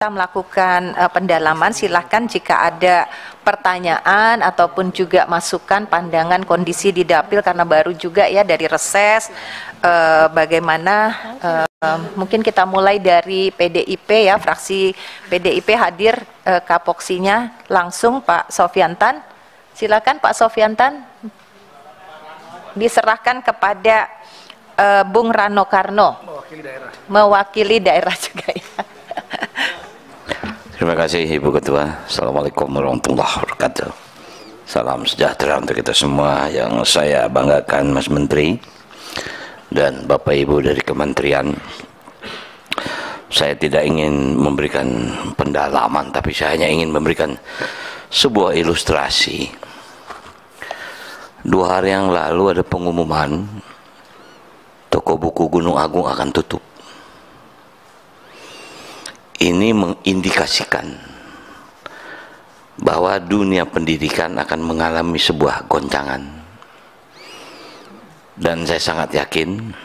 kita melakukan pendalaman. Silahkan jika ada pertanyaan ataupun juga masukan, pandangan, kondisi di dapil karena baru juga ya dari reses. Bagaimana mungkin kita mulai dari PDIP ya, fraksi PDIP hadir kapoksinya langsung Pak Sofyantan. Silakan Pak Sofyantan, diserahkan kepada Bung Rano Karno, mewakili daerah juga ya. Terima kasih Ibu Ketua. Assalamualaikum warahmatullahi wabarakatuh. Salam sejahtera untuk kita semua. Yang saya banggakan Mas Menteri dan Bapak Ibu dari Kementerian. Saya tidak ingin memberikan pendalaman, tapi saya hanya ingin memberikan sebuah ilustrasi. 2 hari yang lalu ada pengumuman toko buku Gunung Agung akan tutup. Ini mengindikasikan bahwa dunia pendidikan akan mengalami sebuah goncangan, dan saya sangat yakin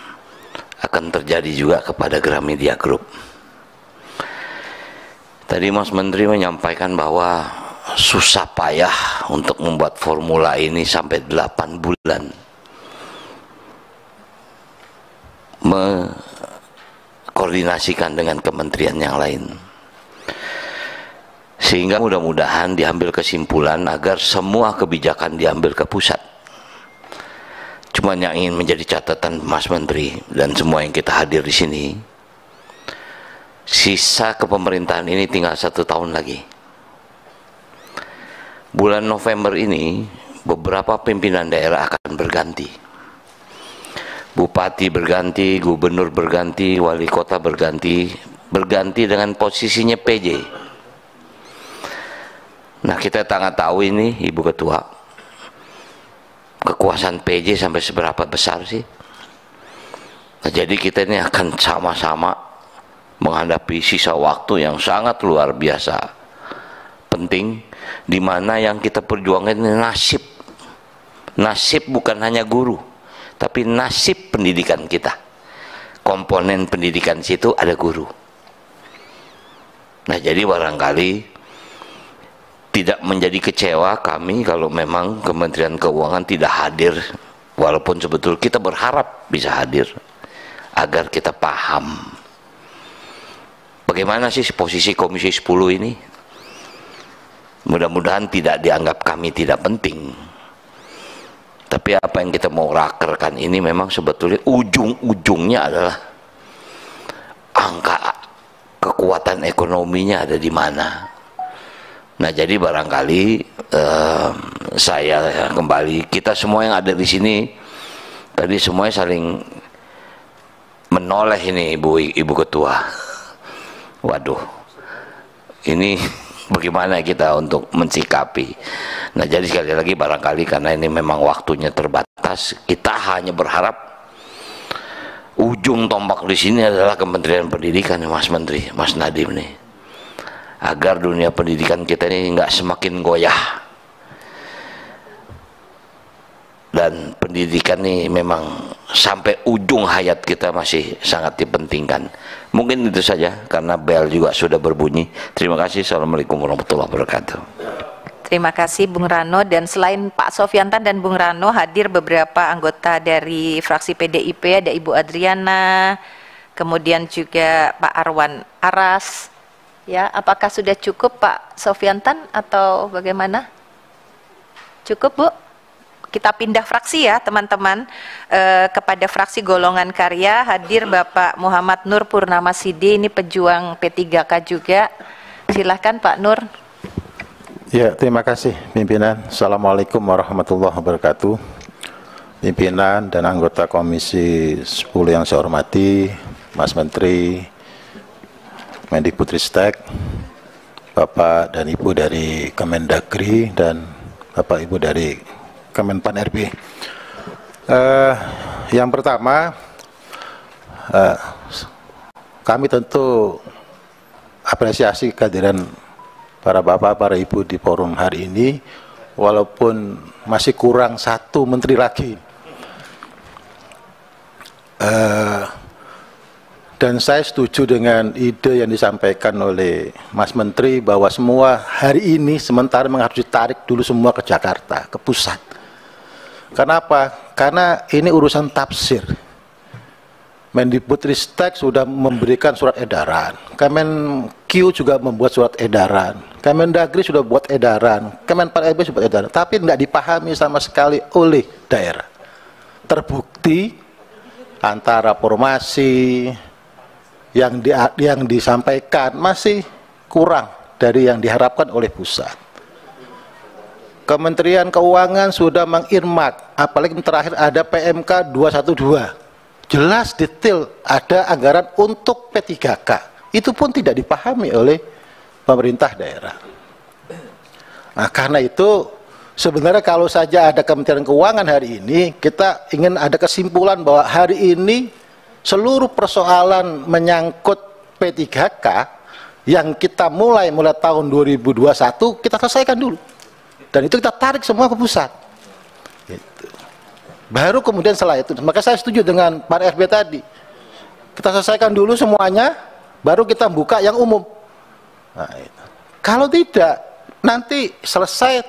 akan terjadi juga kepada Gramedia Group. Tadi Mas Menteri menyampaikan bahwa susah payah untuk membuat formula ini sampai 8 bulan koordinasikan dengan kementerian yang lain, sehingga mudah-mudahan diambil kesimpulan agar semua kebijakan diambil ke pusat. Cuma yang ingin menjadi catatan Mas Menteri dan semua yang kita hadir di sini, sisa kepemerintahan ini tinggal 1 tahun lagi. Bulan November ini beberapa pimpinan daerah akan berganti. Bupati berganti, gubernur berganti, wali kota berganti dengan posisinya PJ. Nah, kita sangat tahu ini Ibu Ketua, kekuasaan PJ sampai seberapa besar sih. Nah, jadi kita ini akan sama-sama menghadapi sisa waktu yang sangat luar biasa penting, di mana yang kita perjuangkan ini nasib. Nasib bukan hanya guru, tapi nasib pendidikan kita. Komponen pendidikan situ ada guru. Nah, jadi barangkali tidak menjadi kecewa kami kalau memang Kementerian Keuangan tidak hadir, walaupun sebetulnya kita berharap bisa hadir agar kita paham bagaimana sih posisi Komisi 10 ini. Mudah-mudahan tidak dianggap kami tidak penting, tapi apa yang kita mau rakerkan ini memang sebetulnya ujung-ujungnya adalah angka kekuatan ekonominya ada di mana. Nah, jadi barangkali saya kembali, kita semua yang ada di sini tadi semuanya saling menoleh ini Ibu Ketua. Waduh, ini bagaimana kita untuk mensikapi. Nah, jadi sekali lagi barangkali karena ini memang waktunya terbatas, kita hanya berharap ujung tombak di sini adalah Kementerian Pendidikan, Mas Menteri, Mas Nadiem nih, agar dunia pendidikan kita ini nggak semakin goyah. Dan pendidikan ini memang sampai ujung hayat kita masih sangat dipentingkan. Mungkin itu saja karena bel juga sudah berbunyi. Terima kasih. Assalamualaikum warahmatullahi wabarakatuh. Terima kasih Bung Rano. Dan selain Pak Sofyantan dan Bung Rano, hadir beberapa anggota dari fraksi PDIP, ada Ibu Adriana, kemudian juga Pak Arwan Aras. Ya, apakah sudah cukup Pak Sofyantan atau bagaimana? Cukup, Bu? Kita pindah fraksi ya teman-teman, kepada fraksi Golongan Karya hadir Bapak Muhammad Nur Purnama Sidi, ini pejuang P3K juga. Silahkan Pak Nur. Ya, terima kasih pimpinan. Assalamualaikum warahmatullahi wabarakatuh. Pimpinan dan anggota Komisi 10 yang saya hormati, Mas Menteri, Mendikbudristek, Bapak dan Ibu dari Kemendagri, dan Bapak Ibu dari Kemenpan RB. Yang pertama, kami tentu apresiasi kehadiran para bapak, para ibu di forum hari ini, walaupun masih kurang 1 menteri lagi. Dan saya setuju dengan ide yang disampaikan oleh Mas Menteri bahwa semua hari ini sementara harus ditarik dulu semua ke Jakarta, ke pusat. Kenapa? Karena ini urusan tafsir. Mendikbudristek sudah memberikan surat edaran, Kemenkyu juga membuat surat edaran, Kemendagri sudah buat edaran, Kemenpan-RB sudah buat edaran, tapi tidak dipahami sama sekali oleh daerah. Terbukti antara formasi yang disampaikan masih kurang dari yang diharapkan oleh pusat. Kementerian Keuangan sudah mengirmak, apalagi terakhir ada PMK 212. Jelas detail ada anggaran untuk P3K. Itu pun tidak dipahami oleh pemerintah daerah. Nah, karena itu sebenarnya kalau saja ada Kementerian Keuangan hari ini, kita ingin ada kesimpulan bahwa hari ini seluruh persoalan menyangkut P3K yang kita mulai tahun 2021 kita selesaikan dulu. Dan itu kita tarik semua ke pusat. Gitu. Baru kemudian setelah itu, maka saya setuju dengan Pak RB tadi. Kita selesaikan dulu semuanya, baru kita buka yang umum. Nah, itu. Kalau tidak, nanti selesai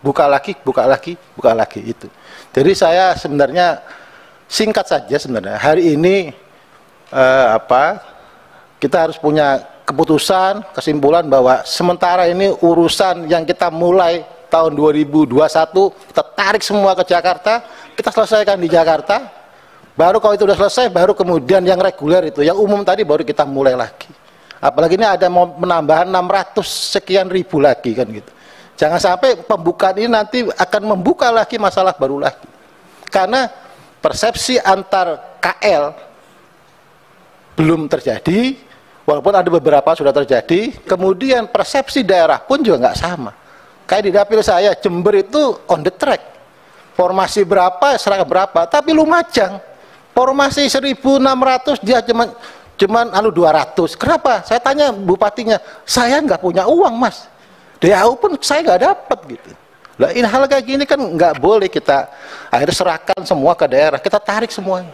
buka lagi itu. Jadi saya sebenarnya singkat saja sebenarnya. Hari ini kita harus punya keputusan, kesimpulan bahwa sementara ini urusan yang kita mulai tahun 2021 kita tarik semua ke Jakarta, kita selesaikan di Jakarta. Baru kalau itu sudah selesai, baru kemudian yang reguler itu, yang umum tadi baru kita mulai lagi. Apalagi ini ada mau penambahan 600 sekian ribu lagi kan gitu. Jangan sampai pembukaan ini nanti akan membuka lagi masalah baru lagi. Karena persepsi antar KL belum terjadi, walaupun ada beberapa sudah terjadi. Kemudian persepsi daerah pun juga nggak sama. Kayak di dapil saya, Jember itu on the track. Formasi berapa, seragam berapa, tapi Lumajang formasi 1.600 dia cuman 200. Kenapa? Saya tanya bupatinya, saya nggak punya uang mas. DAU pun saya nggak dapat gitu. Lah ini hal kayak gini kan nggak boleh kita akhirnya serahkan semua ke daerah, kita tarik semuanya.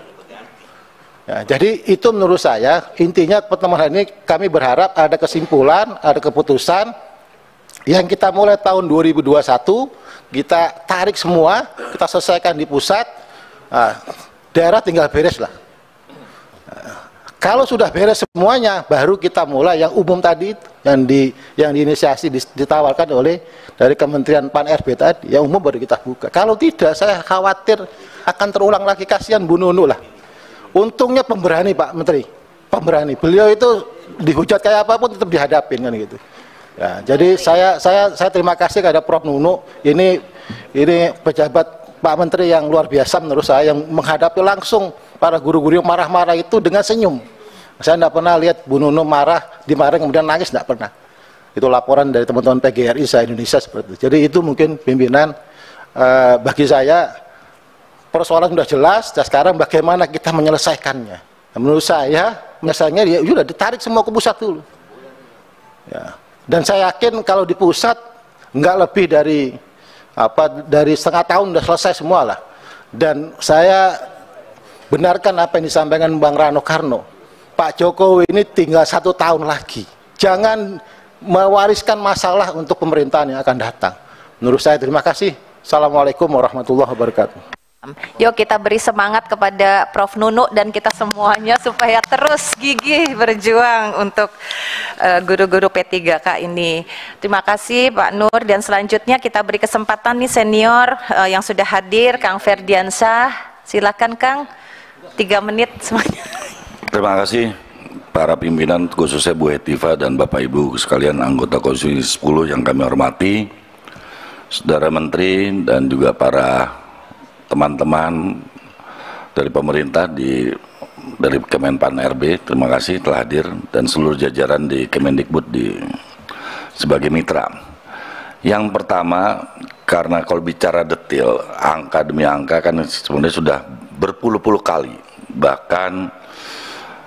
Ya, jadi itu menurut saya intinya pertemuan hari ini kami berharap ada kesimpulan, ada keputusan yang kita mulai tahun 2021 kita tarik semua, kita selesaikan di pusat. Daerah tinggal beres lah. Kalau sudah beres semuanya, baru kita mulai yang umum tadi yang diinisiasi ditawarkan oleh dari Kementerian Pan-RB tadi, yang umum baru kita buka. Kalau tidak, saya khawatir akan terulang lagi, kasihan Bu Nunu lah. Untungnya pemberani Pak Menteri, pemberani. Beliau itu dihujat kayak apapun tetap dihadapin kan gitu. Ya, jadi saya terima kasih kepada Prof Nunu. Ini pejabat Pak Menteri yang luar biasa menurut saya, yang menghadapi langsung para guru-guru yang marah-marah itu dengan senyum. Saya tidak pernah lihat Bu Nunu dimarahin kemudian nangis, tidak pernah. Itu laporan dari teman-teman PGRI se-Indonesia seperti itu. Jadi itu mungkin pimpinan bagi saya persoalan sudah jelas. Dan sekarang bagaimana kita menyelesaikannya? Nah, menurut saya misalnya ya sudah ditarik semua ke pusat dulu. Ya. Dan saya yakin kalau di pusat nggak lebih dari setengah tahun sudah selesai semua lah. Dan saya benarkan apa yang disampaikan Bang Rano Karno. Pak Jokowi ini tinggal 1 tahun lagi. Jangan mewariskan masalah untuk pemerintahan yang akan datang. Menurut saya terima kasih. Assalamualaikum warahmatullahi wabarakatuh. Yuk kita beri semangat kepada Prof Nunu dan kita semuanya supaya terus gigih berjuang untuk guru-guru P3K ini. Terima kasih Pak Nur, dan selanjutnya kita beri kesempatan nih senior yang sudah hadir, Kang Ferdiansyah. Silakan Kang, 3 menit semuanya. Terima kasih para pimpinan, khususnya Bu Hetiva dan Bapak Ibu sekalian anggota Komisi 10 yang kami hormati, Saudara Menteri dan juga para teman-teman dari pemerintah dari Kemenpan RB, terima kasih telah hadir, dan seluruh jajaran di Kemendikbud sebagai mitra. Yang pertama, karena kalau bicara detail, angka demi angka kan sebenarnya sudah berpuluh-puluh kali, bahkan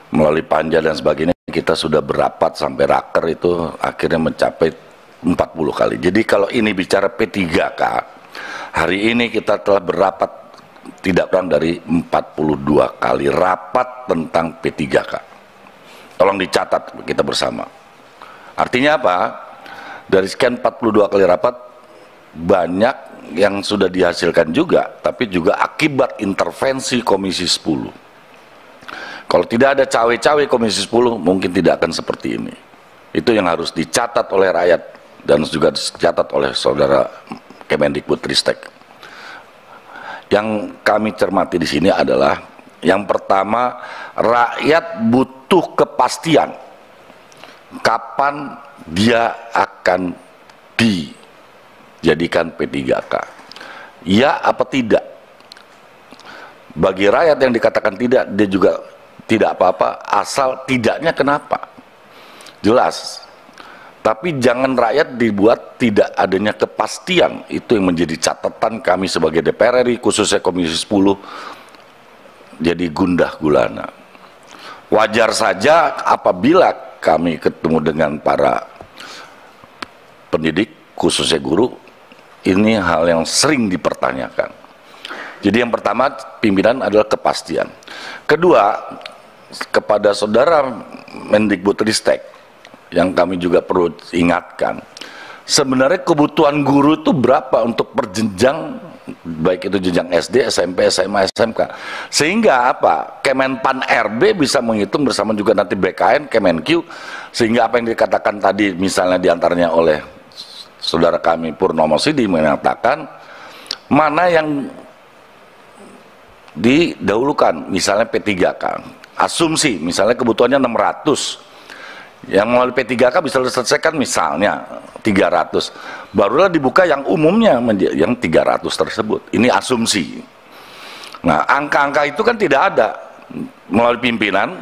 melalui panja dan sebagainya kita sudah berapat sampai raker itu akhirnya mencapai 40 kali. Jadi kalau ini bicara P3K, hari ini kita telah berapat tidak kurang dari 42 kali rapat tentang P3K. Tolong dicatat kita bersama. Artinya apa? Dari sekian 42 kali rapat, banyak yang sudah dihasilkan juga, tapi juga akibat intervensi Komisi 10. Kalau tidak ada cawe-cawe Komisi 10, mungkin tidak akan seperti ini. Itu yang harus dicatat oleh rakyat dan juga dicatat oleh saudara Kemendikbudristek. Yang kami cermati di sini adalah yang pertama, rakyat butuh kepastian kapan dia akan dijadikan P3K. Ya apa tidak? Bagi rakyat yang dikatakan tidak, dia juga tidak apa-apa, asal tidaknya kenapa? Jelas. Tapi jangan rakyat dibuat tidak adanya kepastian. Itu yang menjadi catatan kami sebagai DPR RI, khususnya Komisi 10, jadi gundah gulana. Wajar saja apabila kami ketemu dengan para pendidik, khususnya guru, ini hal yang sering dipertanyakan. Jadi yang pertama, pimpinan adalah kepastian. Kedua, kepada saudara Mendikbudristek, yang kami juga perlu ingatkan, sebenarnya kebutuhan guru itu berapa untuk perjenjang, baik itu jenjang SD, SMP, SMA, SMK, sehingga apa? Kemenpan RB bisa menghitung bersama juga nanti BKN, Kemenq, sehingga apa yang dikatakan tadi misalnya diantaranya oleh saudara kami Purnomo Sidi mengatakan mana yang didahulukan, misalnya P3K, asumsi misalnya kebutuhannya 600, yang melalui P3K bisa diselesaikan misalnya 300, barulah dibuka yang umumnya yang 300 tersebut. Ini asumsi. Nah, angka-angka itu kan tidak ada melalui pimpinan.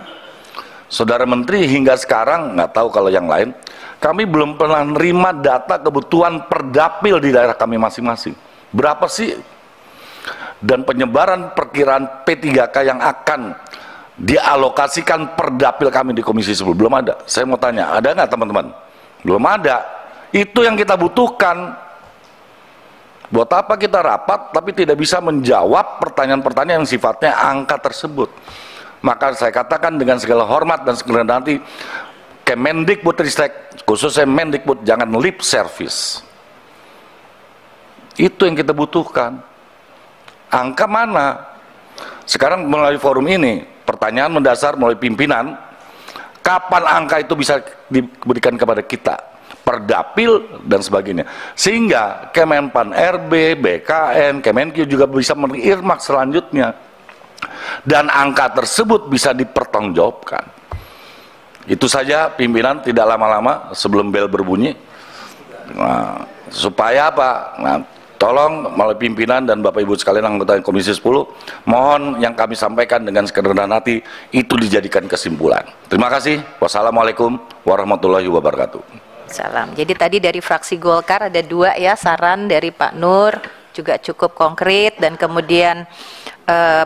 Saudara Menteri hingga sekarang, nggak tahu kalau yang lain, kami belum pernah menerima data kebutuhan per dapil di daerah kami masing-masing. Berapa sih? Dan penyebaran perkiraan P3K yang akan dialokasikan per dapil kami di Komisi 10 belum ada. Saya mau tanya, ada nggak teman-teman? Belum ada. Itu yang kita butuhkan. Buat apa kita rapat tapi tidak bisa menjawab pertanyaan-pertanyaan yang sifatnya angka tersebut? Maka saya katakan dengan segala hormat dan segala nanti, Kemendikbudristek, khususnya Mendikbud, jangan lip service. Itu yang kita butuhkan. Angka mana? Sekarang melalui forum ini, pertanyaan mendasar melalui pimpinan, kapan angka itu bisa diberikan kepada kita per dapil dan sebagainya, sehingga Kemenpan RB, BKN, Kemenq juga bisa menirmak selanjutnya dan angka tersebut bisa dipertanggungjawabkan. Itu saja pimpinan, tidak lama-lama sebelum bel berbunyi. Nah, supaya apa? Nah, tolong melalui pimpinan dan Bapak Ibu sekalian anggota Komisi 10, mohon yang kami sampaikan dengan sekerendahan hati itu dijadikan kesimpulan. Terima kasih. Wassalamualaikum warahmatullahi wabarakatuh. Salam. Jadi tadi dari fraksi Golkar ada 2 ya, saran dari Pak Nur juga cukup konkret, dan kemudian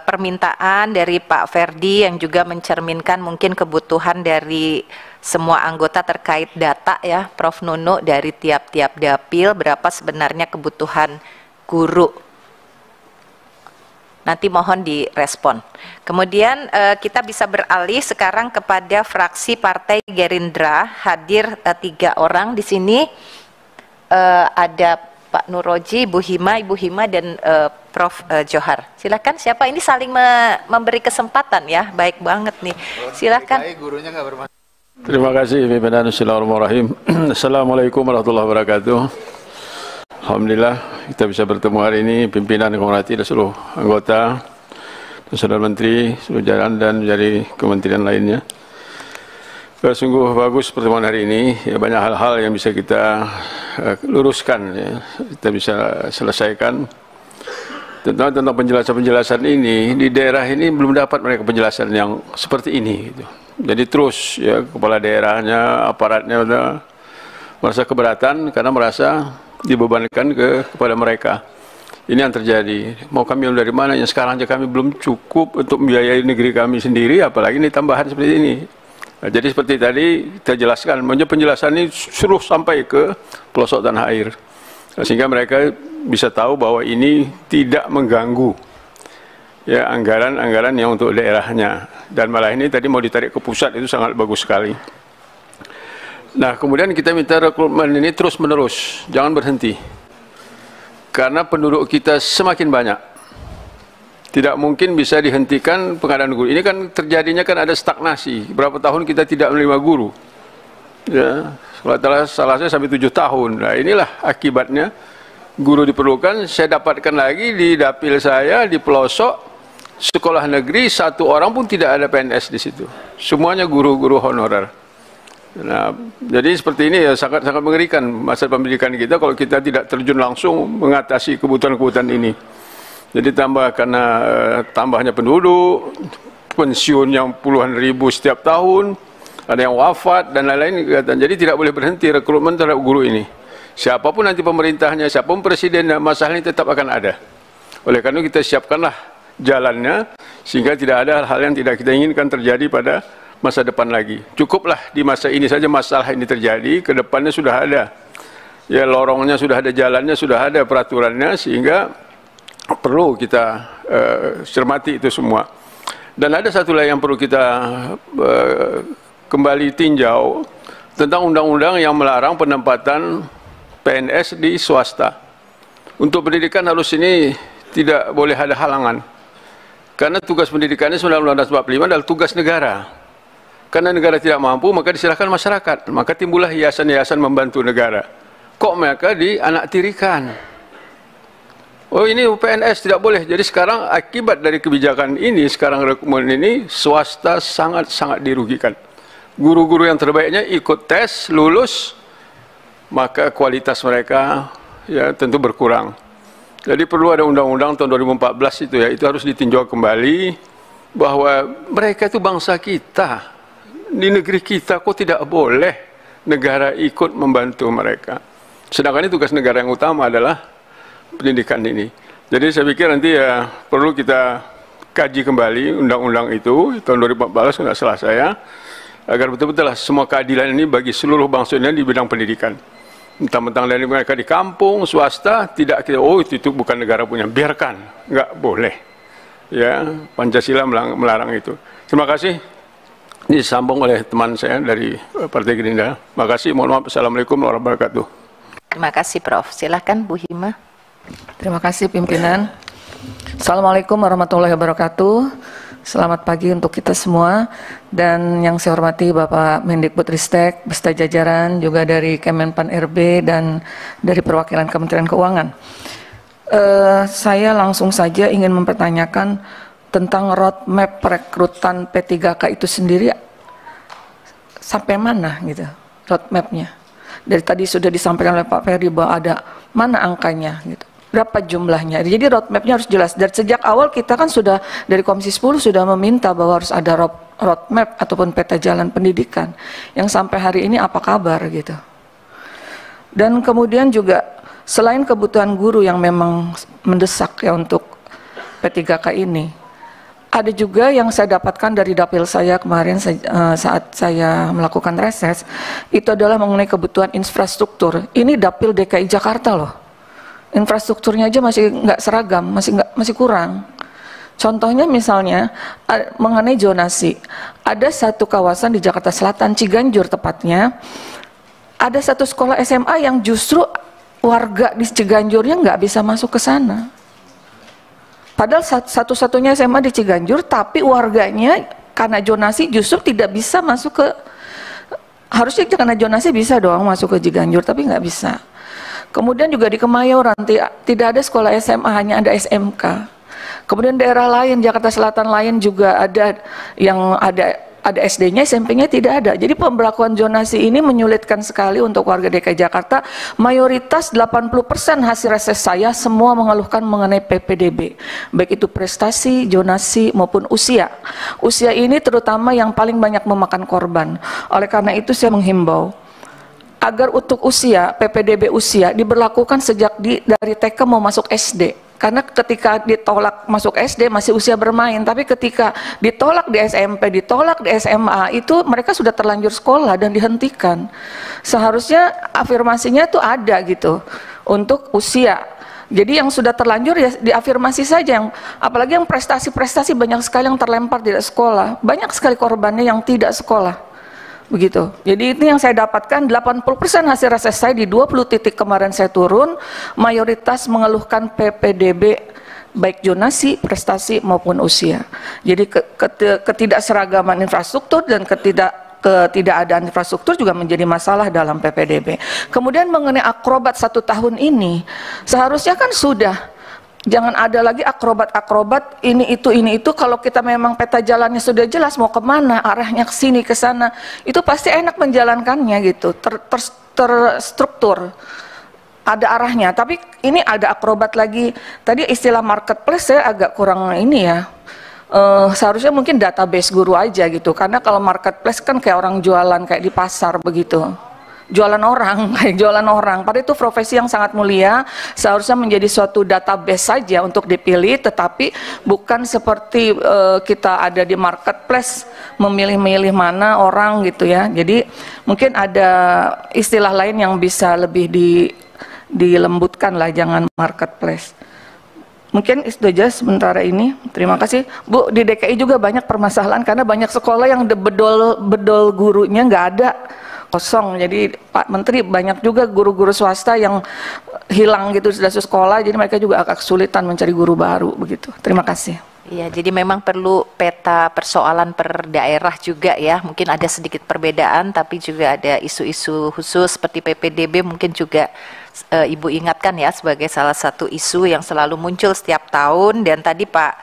permintaan dari Pak Ferdi yang juga mencerminkan mungkin kebutuhan dari semua anggota terkait data ya, Prof. Nunu, dari tiap-tiap dapil berapa sebenarnya kebutuhan guru. Nanti mohon direspon. Kemudian kita bisa beralih sekarang kepada fraksi Partai Gerindra, hadir 3 orang di sini. Ada Pak Nuroji, Ibu Hima dan Prof. Johar. Silakan, siapa ini saling memberi kesempatan ya, baik banget nih. Silakan. Terima kasih pimpinan. Bismillahirrahmanirrahim. Assalamualaikum warahmatullahi wabarakatuh. Alhamdulillah kita bisa bertemu hari ini, pimpinan yang hormati dan seluruh anggota, saudara menteri, seluruh jajaran dan dari kementerian lainnya. Sungguh bagus pertemuan hari ini, ya, banyak hal-hal yang bisa kita luruskan, ya, kita bisa selesaikan. Tentang penjelasan-penjelasan ini, di daerah ini belum dapat mereka penjelasan yang seperti ini gitu. Jadi terus ya, kepala daerahnya, aparatnya udah merasa keberatan karena merasa dibebankan kepada mereka. Ini yang terjadi. Mau kami dari mana, yang sekarang aja kami belum cukup untuk membiayai negeri kami sendiri, apalagi ini tambahan seperti ini. Nah, jadi seperti tadi kita jelaskan, penjelasan ini suruh sampai ke pelosok tanah air, sehingga mereka bisa tahu bahwa ini tidak mengganggu ya anggaran-anggaran yang untuk daerahnya, dan malah ini tadi mau ditarik ke pusat, itu sangat bagus sekali. Nah, kemudian kita minta rekrutmen ini terus menerus, jangan berhenti, karena penduduk kita semakin banyak, tidak mungkin bisa dihentikan pengadaan guru. Ini kan terjadinya kan ada stagnasi, berapa tahun kita tidak menerima guru, ya, salah saya sampai 7 tahun. Nah, inilah akibatnya. Guru diperlukan. Saya dapatkan lagi di dapil saya di pelosok sekolah negeri, 1 orang pun tidak ada PNS di situ. Semuanya guru-guru honorer. Nah, jadi seperti ini ya sangat-sangat mengerikan masa pendidikan kita kalau kita tidak terjun langsung mengatasi kebutuhan-kebutuhan ini. Jadi karena tambahnya penduduk, pensiun yang puluhan ribu setiap tahun, ada yang wafat dan lain-lain. Jadi tidak boleh berhenti rekrutmen terhadap guru ini. Siapapun nanti pemerintahnya, siapapun presiden, masalah ini tetap akan ada. Oleh karena itu kita siapkanlah jalannya, sehingga tidak ada hal-hal yang tidak kita inginkan terjadi pada masa depan lagi. Cukuplah di masa ini saja masalah ini terjadi, ke depannya sudah ada. Ya, lorongnya sudah ada, jalannya sudah ada, peraturannya, sehingga perlu kita cermati itu semua. Dan ada satu lagi yang perlu kita kembali tinjau, tentang undang-undang yang melarang penempatan PNS di swasta. Untuk pendidikan harus ini tidak boleh ada halangan. Karena tugas pendidikannya 1945 adalah tugas negara. Karena negara tidak mampu, maka diserahkan masyarakat. Maka timbullah yayasan-yayasan membantu negara. Kok mereka dianaktirikan? Oh, ini PNS tidak boleh. Jadi sekarang akibat dari kebijakan ini, sekarang rekrutmen ini, swasta sangat-sangat dirugikan. Guru-guru yang terbaiknya ikut tes, lulus, maka kualitas mereka ya tentu berkurang. Jadi perlu ada undang-undang tahun 2014 itu ya, itu harus ditinjau kembali bahwa mereka itu bangsa kita, di negeri kita, kok tidak boleh negara ikut membantu mereka. Sedangkan ini tugas negara yang utama adalah pendidikan ini. Jadi saya pikir nanti ya perlu kita kaji kembali undang-undang itu tahun 2014 nggak salah saya, agar betul-betul semua keadilan ini bagi seluruh bangsa ini di bidang pendidikan. Mentang-mentang dari mereka di kampung, swasta, tidak kita, oh itu bukan negara punya, biarkan, nggak boleh. Ya, Pancasila melarang itu. Terima kasih. Disambung oleh teman saya dari Partai Gerindra. Terima kasih, mohon maaf. Assalamualaikum warahmatullahi wabarakatuh. Terima kasih, Prof. Silakan Bu Hima. Terima kasih pimpinan. Assalamualaikum warahmatullahi wabarakatuh. Selamat pagi untuk kita semua, dan yang saya hormati Bapak Mendikbudristek beserta jajaran, juga dari Kemenpan RB dan dari perwakilan Kementerian Keuangan. Saya langsung saja ingin mempertanyakan tentang roadmap perekrutan P3K itu sendiri sampai mana gitu roadmapnya. Dari tadi sudah disampaikan oleh Pak Ferry bahwa ada mana angkanya gitu. Berapa jumlahnya. Jadi roadmapnya harus jelas. Dari sejak awal kita kan sudah dari Komisi 10 sudah meminta bahwa harus ada roadmap ataupun peta jalan pendidikan. Yang sampai hari ini apa kabar gitu. Dan kemudian juga selain kebutuhan guru yang memang mendesak ya untuk P3K ini, ada juga yang saya dapatkan dari dapil saya kemarin saat saya melakukan reses, itu adalah mengenai kebutuhan infrastruktur. Ini dapil DKI Jakarta loh. Infrastrukturnya aja masih nggak seragam, masih kurang. Contohnya misalnya mengenai zonasi, ada satu kawasan di Jakarta Selatan, Ciganjur tepatnya, ada satu sekolah SMA yang justru warga di Ciganjurnya nggak bisa masuk ke sana. Padahal satu-satunya SMA di Ciganjur, tapi warganya karena zonasi justru tidak bisa masuk ke, harusnya karena zonasi bisa dong masuk ke Ciganjur, tapi nggak bisa. Kemudian juga di Kemayoran tidak ada sekolah SMA, hanya ada SMK. Kemudian daerah lain, Jakarta Selatan lain juga ada yang ada SD-nya, SMP-nya tidak ada. Jadi pemberlakuan zonasi ini menyulitkan sekali untuk warga DKI Jakarta. Mayoritas 80% hasil reses saya semua mengeluhkan mengenai PPDB. Baik itu prestasi, zonasi maupun usia. Usia ini terutama yang paling banyak memakan korban. Oleh karena itu saya menghimbau agar untuk usia, PPDB usia diberlakukan sejak dari TK mau masuk SD. Karena ketika ditolak masuk SD masih usia bermain, tapi ketika ditolak di SMP, ditolak di SMA, itu mereka sudah terlanjur sekolah dan dihentikan. Seharusnya afirmasinya itu ada gitu untuk usia. Jadi yang sudah terlanjur ya diafirmasi saja, yang apalagi yang prestasi-prestasi banyak sekali yang terlempar tidak sekolah, banyak sekali korbannya yang tidak sekolah. Begitu. Jadi itu yang saya dapatkan, 80% hasil reses saya di 20 titik kemarin saya turun, mayoritas mengeluhkan PPDB baik zonasi, prestasi maupun usia. Jadi ketidakseragaman infrastruktur dan ketidakadaan infrastruktur juga menjadi masalah dalam PPDB. Kemudian mengenai akrobat 1 tahun ini, seharusnya kan sudah, jangan ada lagi akrobat-akrobat ini itu. Kalau kita memang peta jalannya sudah jelas mau kemana, arahnya ke sini ke sana, itu pasti enak menjalankannya gitu, terstruktur, ada arahnya. Tapi ini ada akrobat lagi. Tadi istilah marketplace saya agak kurang ini ya. Seharusnya mungkin database guru aja gitu, karena kalau marketplace kan kayak orang jualan kayak di pasar begitu, jualan orang kayak jualan orang, padahal itu profesi yang sangat mulia, seharusnya menjadi suatu database saja untuk dipilih, tetapi bukan seperti kita ada di marketplace memilih-milih mana orang gitu ya. Jadi mungkin ada istilah lain yang bisa lebih dilembutkan lah, jangan marketplace. Mungkin itu aja sementara ini. Terima kasih Bu. Di DKI juga banyak permasalahan karena banyak sekolah yang bedol gurunya nggak ada, kosong. Jadi Pak Menteri, banyak juga guru-guru swasta yang hilang gitu sudah sekolah, jadi mereka juga agak kesulitan mencari guru baru begitu. Terima kasih. Iya, jadi memang perlu peta persoalan per daerah juga ya. Mungkin ada sedikit perbedaan, tapi juga ada isu-isu khusus seperti PPDB mungkin juga Ibu ingatkan ya sebagai salah satu isu yang selalu muncul setiap tahun. Dan tadi Pak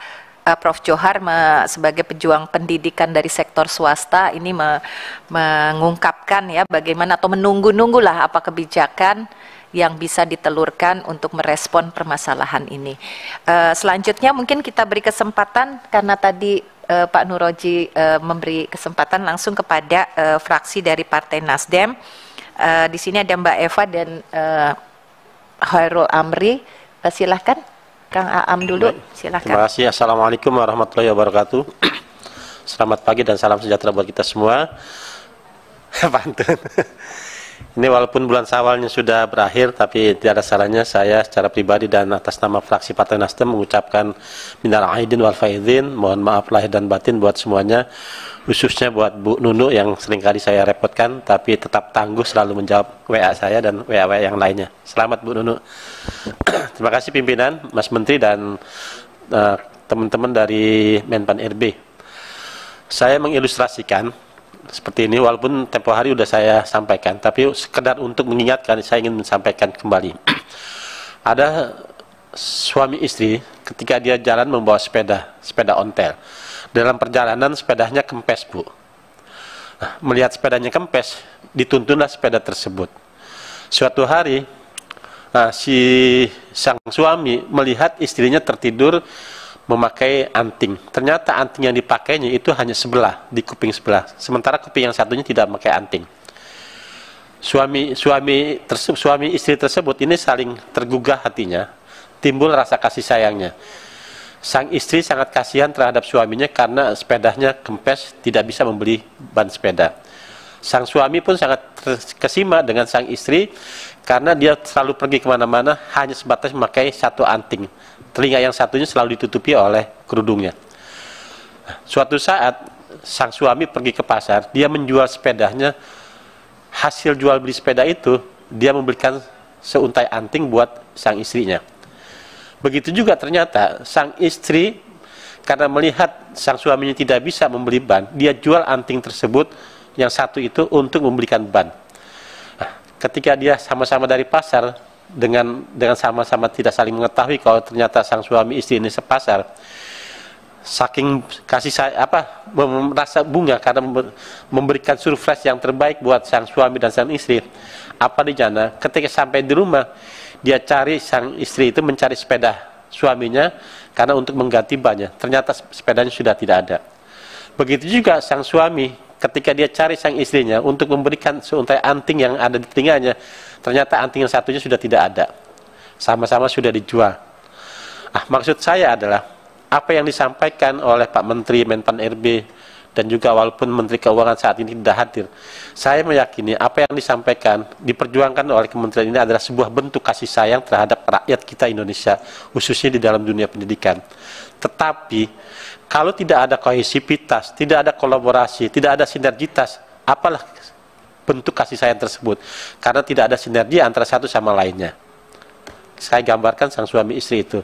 Prof. Johar sebagai pejuang pendidikan dari sektor swasta ini mengungkapkan ya bagaimana atau menunggu-nunggulah apa kebijakan yang bisa ditelurkan untuk merespon permasalahan ini. Selanjutnya mungkin kita beri kesempatan karena tadi Pak Nuroji memberi kesempatan langsung kepada fraksi dari Partai Nasdem. Di sini ada Mbak Eva dan Khairul Amri. Silahkan Kang Aam dulu. Silahkan. Terima kasih. Assalamualaikum warahmatullahi wabarakatuh. Selamat pagi dan salam sejahtera buat kita semua. Pantun. Ini walaupun bulan Syawalnya sudah berakhir, tapi tidak ada salahnya saya secara pribadi dan atas nama fraksi Partai Nasdem mengucapkan minal aidin wal faizin, mohon maaf lahir dan batin buat semuanya, khususnya buat Bu Nunu yang seringkali saya repotkan, tapi tetap tangguh selalu menjawab WA saya dan WA yang lainnya. Selamat Bu Nunu. Terima kasih pimpinan, Mas Menteri dan teman-teman dari Menpan RB. Saya mengilustrasikan seperti ini, walaupun tempo hari sudah saya sampaikan, tapi sekedar untuk mengingatkan, saya ingin menyampaikan kembali. Ada suami istri ketika dia jalan membawa sepeda ontel. Dalam perjalanan sepedanya kempes, Bu. Nah, melihat sepedanya kempes, dituntunlah sepeda tersebut. Suatu hari, si sang suami melihat istrinya tertidur memakai anting. Ternyata anting yang dipakainya itu hanya sebelah, di kuping sebelah. Sementara kuping yang satunya tidak memakai anting. Suami istri tersebut ini saling tergugah hatinya, timbul rasa kasih sayangnya. Sang istri sangat kasihan terhadap suaminya karena sepedanya kempes, tidak bisa membeli ban sepeda. Sang suami pun sangat kesima dengan sang istri karena dia selalu pergi kemana-mana hanya sebatas memakai satu anting. Telinga yang satunya selalu ditutupi oleh kerudungnya. Suatu saat sang suami pergi ke pasar, dia menjual sepedanya. Hasil jual beli sepeda itu dia memberikan seuntai anting buat sang istrinya. Begitu juga ternyata sang istri karena melihat sang suaminya tidak bisa membeli ban, dia jual anting tersebut yang satu itu untuk membelikan ban. Ketika dia sama-sama dari pasar dengan sama-sama tidak saling mengetahui kalau ternyata sang suami istri ini sepasar, saking kasih merasa bunga karena memberikan surprise yang terbaik buat sang suami dan sang istri. Apa di sana? Ketika sampai di rumah, dia cari, sang istri itu mencari sepeda suaminya karena untuk mengganti bannya. Ternyata sepedanya sudah tidak ada. Begitu juga sang suami ketika dia cari sang istrinya untuk memberikan seuntai anting yang ada di telinganya, ternyata anting yang satunya sudah tidak ada. Sama-sama sudah dijual. Maksud saya adalah apa yang disampaikan oleh Pak Menteri Menpan RB dan juga walaupun Menteri Keuangan saat ini tidak hadir, saya meyakini apa yang disampaikan, diperjuangkan oleh kementerian ini adalah sebuah bentuk kasih sayang terhadap rakyat kita Indonesia, khususnya di dalam dunia pendidikan. Tetapi kalau tidak ada kohesivitas, tidak ada kolaborasi, tidak ada sinergitas, apalah bentuk kasih sayang tersebut? Karena tidak ada sinergi antara satu sama lainnya. Saya gambarkan sang suami istri itu.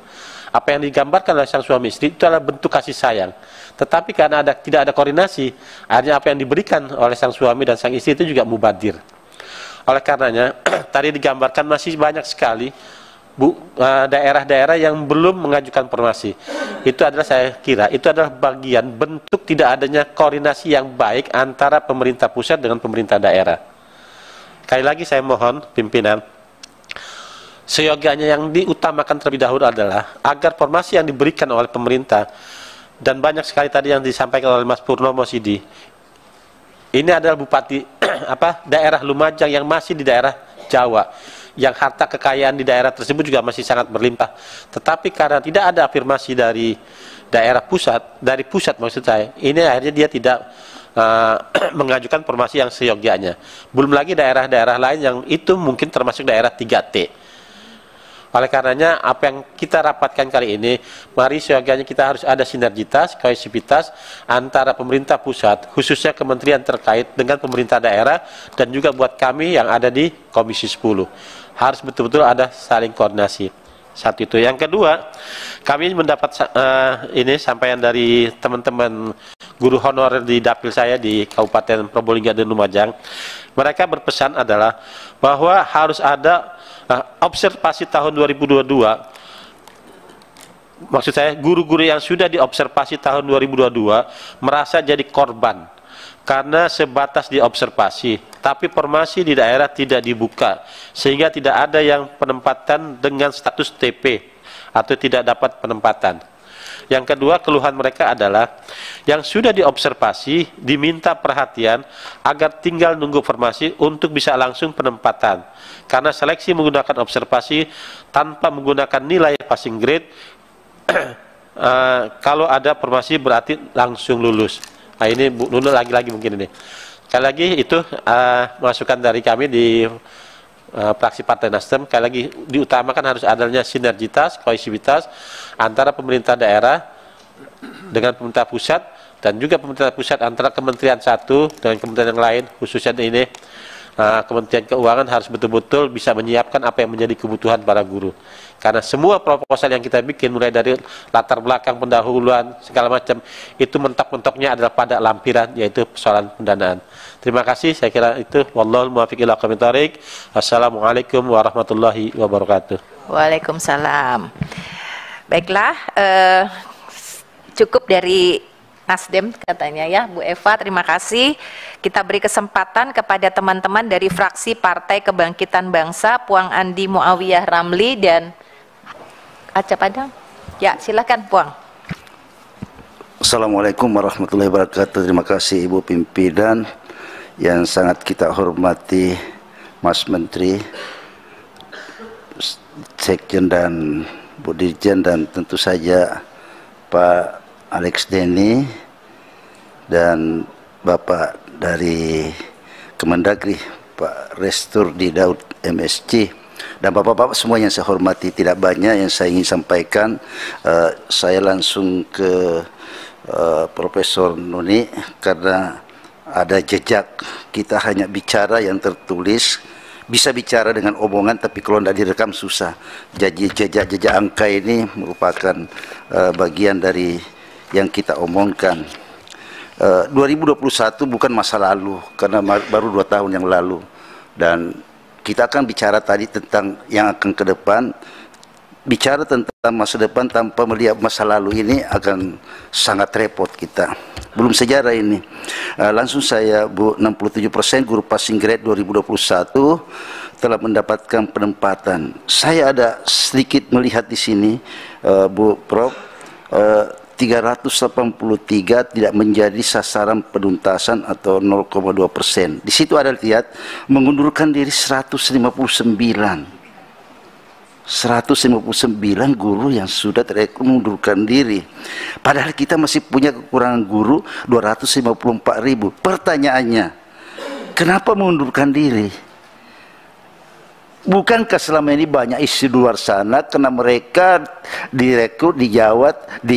Apa yang digambarkan oleh sang suami istri itu adalah bentuk kasih sayang. Tetapi karena tidak ada koordinasi, akhirnya apa yang diberikan oleh sang suami dan sang istri itu juga mubadir. Oleh karenanya, tadi digambarkan masih banyak sekali daerah-daerah yang belum mengajukan formasi. Itu adalah, saya kira, itu adalah bagian bentuk tidak adanya koordinasi yang baik antara pemerintah pusat dengan pemerintah daerah. Sekali lagi saya mohon pimpinan, seyogianya yang diutamakan terlebih dahulu adalah agar formasi yang diberikan oleh pemerintah, dan banyak sekali tadi yang disampaikan oleh Mas Purnomo Sidi, ini adalah bupati daerah Lumajang yang masih di daerah Jawa, yang harta kekayaan di daerah tersebut juga masih sangat berlimpah. Tetapi karena tidak ada afirmasi dari daerah pusat, dari pusat maksud saya, ini akhirnya dia tidak mengajukan formasi yang seyogianya. Belum lagi daerah-daerah lain yang itu mungkin termasuk daerah 3T. Oleh karenanya, apa yang kita rapatkan kali ini, mari seyogianya kita harus ada sinergitas, kohesivitas antara pemerintah pusat, khususnya kementerian terkait dengan pemerintah daerah, dan juga buat kami yang ada di Komisi 10. Harus betul-betul ada saling koordinasi. Satu itu. Yang kedua, kami mendapat ini sampaian dari teman-teman guru honorer di dapil saya di Kabupaten Probolinggo dan Lumajang. Mereka berpesan adalah bahwa harus ada observasi tahun 2022, maksud saya guru-guru yang sudah diobservasi tahun 2022 merasa jadi korban karena sebatas diobservasi, tapi formasi di daerah tidak dibuka, sehingga tidak ada yang penempatan dengan status TP atau tidak dapat penempatan. Yang kedua, keluhan mereka adalah yang sudah diobservasi diminta perhatian agar tinggal nunggu formasi untuk bisa langsung penempatan. Karena seleksi menggunakan observasi tanpa menggunakan nilai passing grade, kalau ada formasi berarti langsung lulus. Nah ini Bu Nunu lagi-lagi mungkin ini. Sekali lagi itu masukan dari kami di fraksi Partai Nasdem. Sekali lagi diutamakan harus adanya sinergitas, kohesivitas antara pemerintah daerah dengan pemerintah pusat, dan juga pemerintah pusat antara kementerian satu dengan kementerian yang lain, khususnya ini Kementerian Keuangan harus betul-betul bisa menyiapkan apa yang menjadi kebutuhan para guru. Karena semua proposal yang kita bikin, mulai dari latar belakang pendahuluan segala macam, itu mentok-mentoknya adalah pada lampiran, yaitu persoalan pendanaan. Terima kasih, saya kira itu. Wallahul muwaffiq ila aqwamit thoriq. Wassalamualaikum warahmatullahi wabarakatuh. Waalaikumsalam. Baiklah, cukup dari Nasdem katanya ya, Bu Eva, terima kasih. Kita beri kesempatan kepada teman-teman dari fraksi Partai Kebangkitan Bangsa, Puang Andi Muawiyah Ramli dan Aca Padang. Ya, silakan Puang. Assalamualaikum warahmatullahi wabarakatuh. Terima kasih Ibu Pimpinan yang sangat kita hormati, Mas Menteri, Sekjen dan Bu Dirjen, dan tentu saja Pak Alex Denny dan Bapak dari Kemendagri, Pak Resturdi Daud MSc, dan Bapak-Bapak semua yang saya hormati. Tidak banyak yang saya ingin sampaikan. Saya langsung ke Profesor Nuni karena ada jejak. Kita hanya bicara yang tertulis, bisa bicara dengan omongan, tapi kalau tidak direkam susah. Jadi jejak angka ini merupakan bagian dari yang kita omongkan. 2021 bukan masa lalu, karena baru 2 tahun yang lalu, dan kita akan bicara tadi tentang yang akan ke depan. Bicara tentang masa depan tanpa melihat masa lalu ini akan sangat repot kita. Belum sejarah ini. Langsung saya, Bu, 67% guru passing grade 2021 telah mendapatkan penempatan. Saya ada sedikit melihat di sini, Bu Prof, 383 tidak menjadi sasaran penuntasan atau 0,2%. Di situ ada lihat mengundurkan diri 159. 159 guru yang sudah mengundurkan diri. Padahal kita masih punya kekurangan guru 254.000. Pertanyaannya, kenapa mengundurkan diri? Bukankah selama ini banyak isu di luar sana karena mereka direkrut di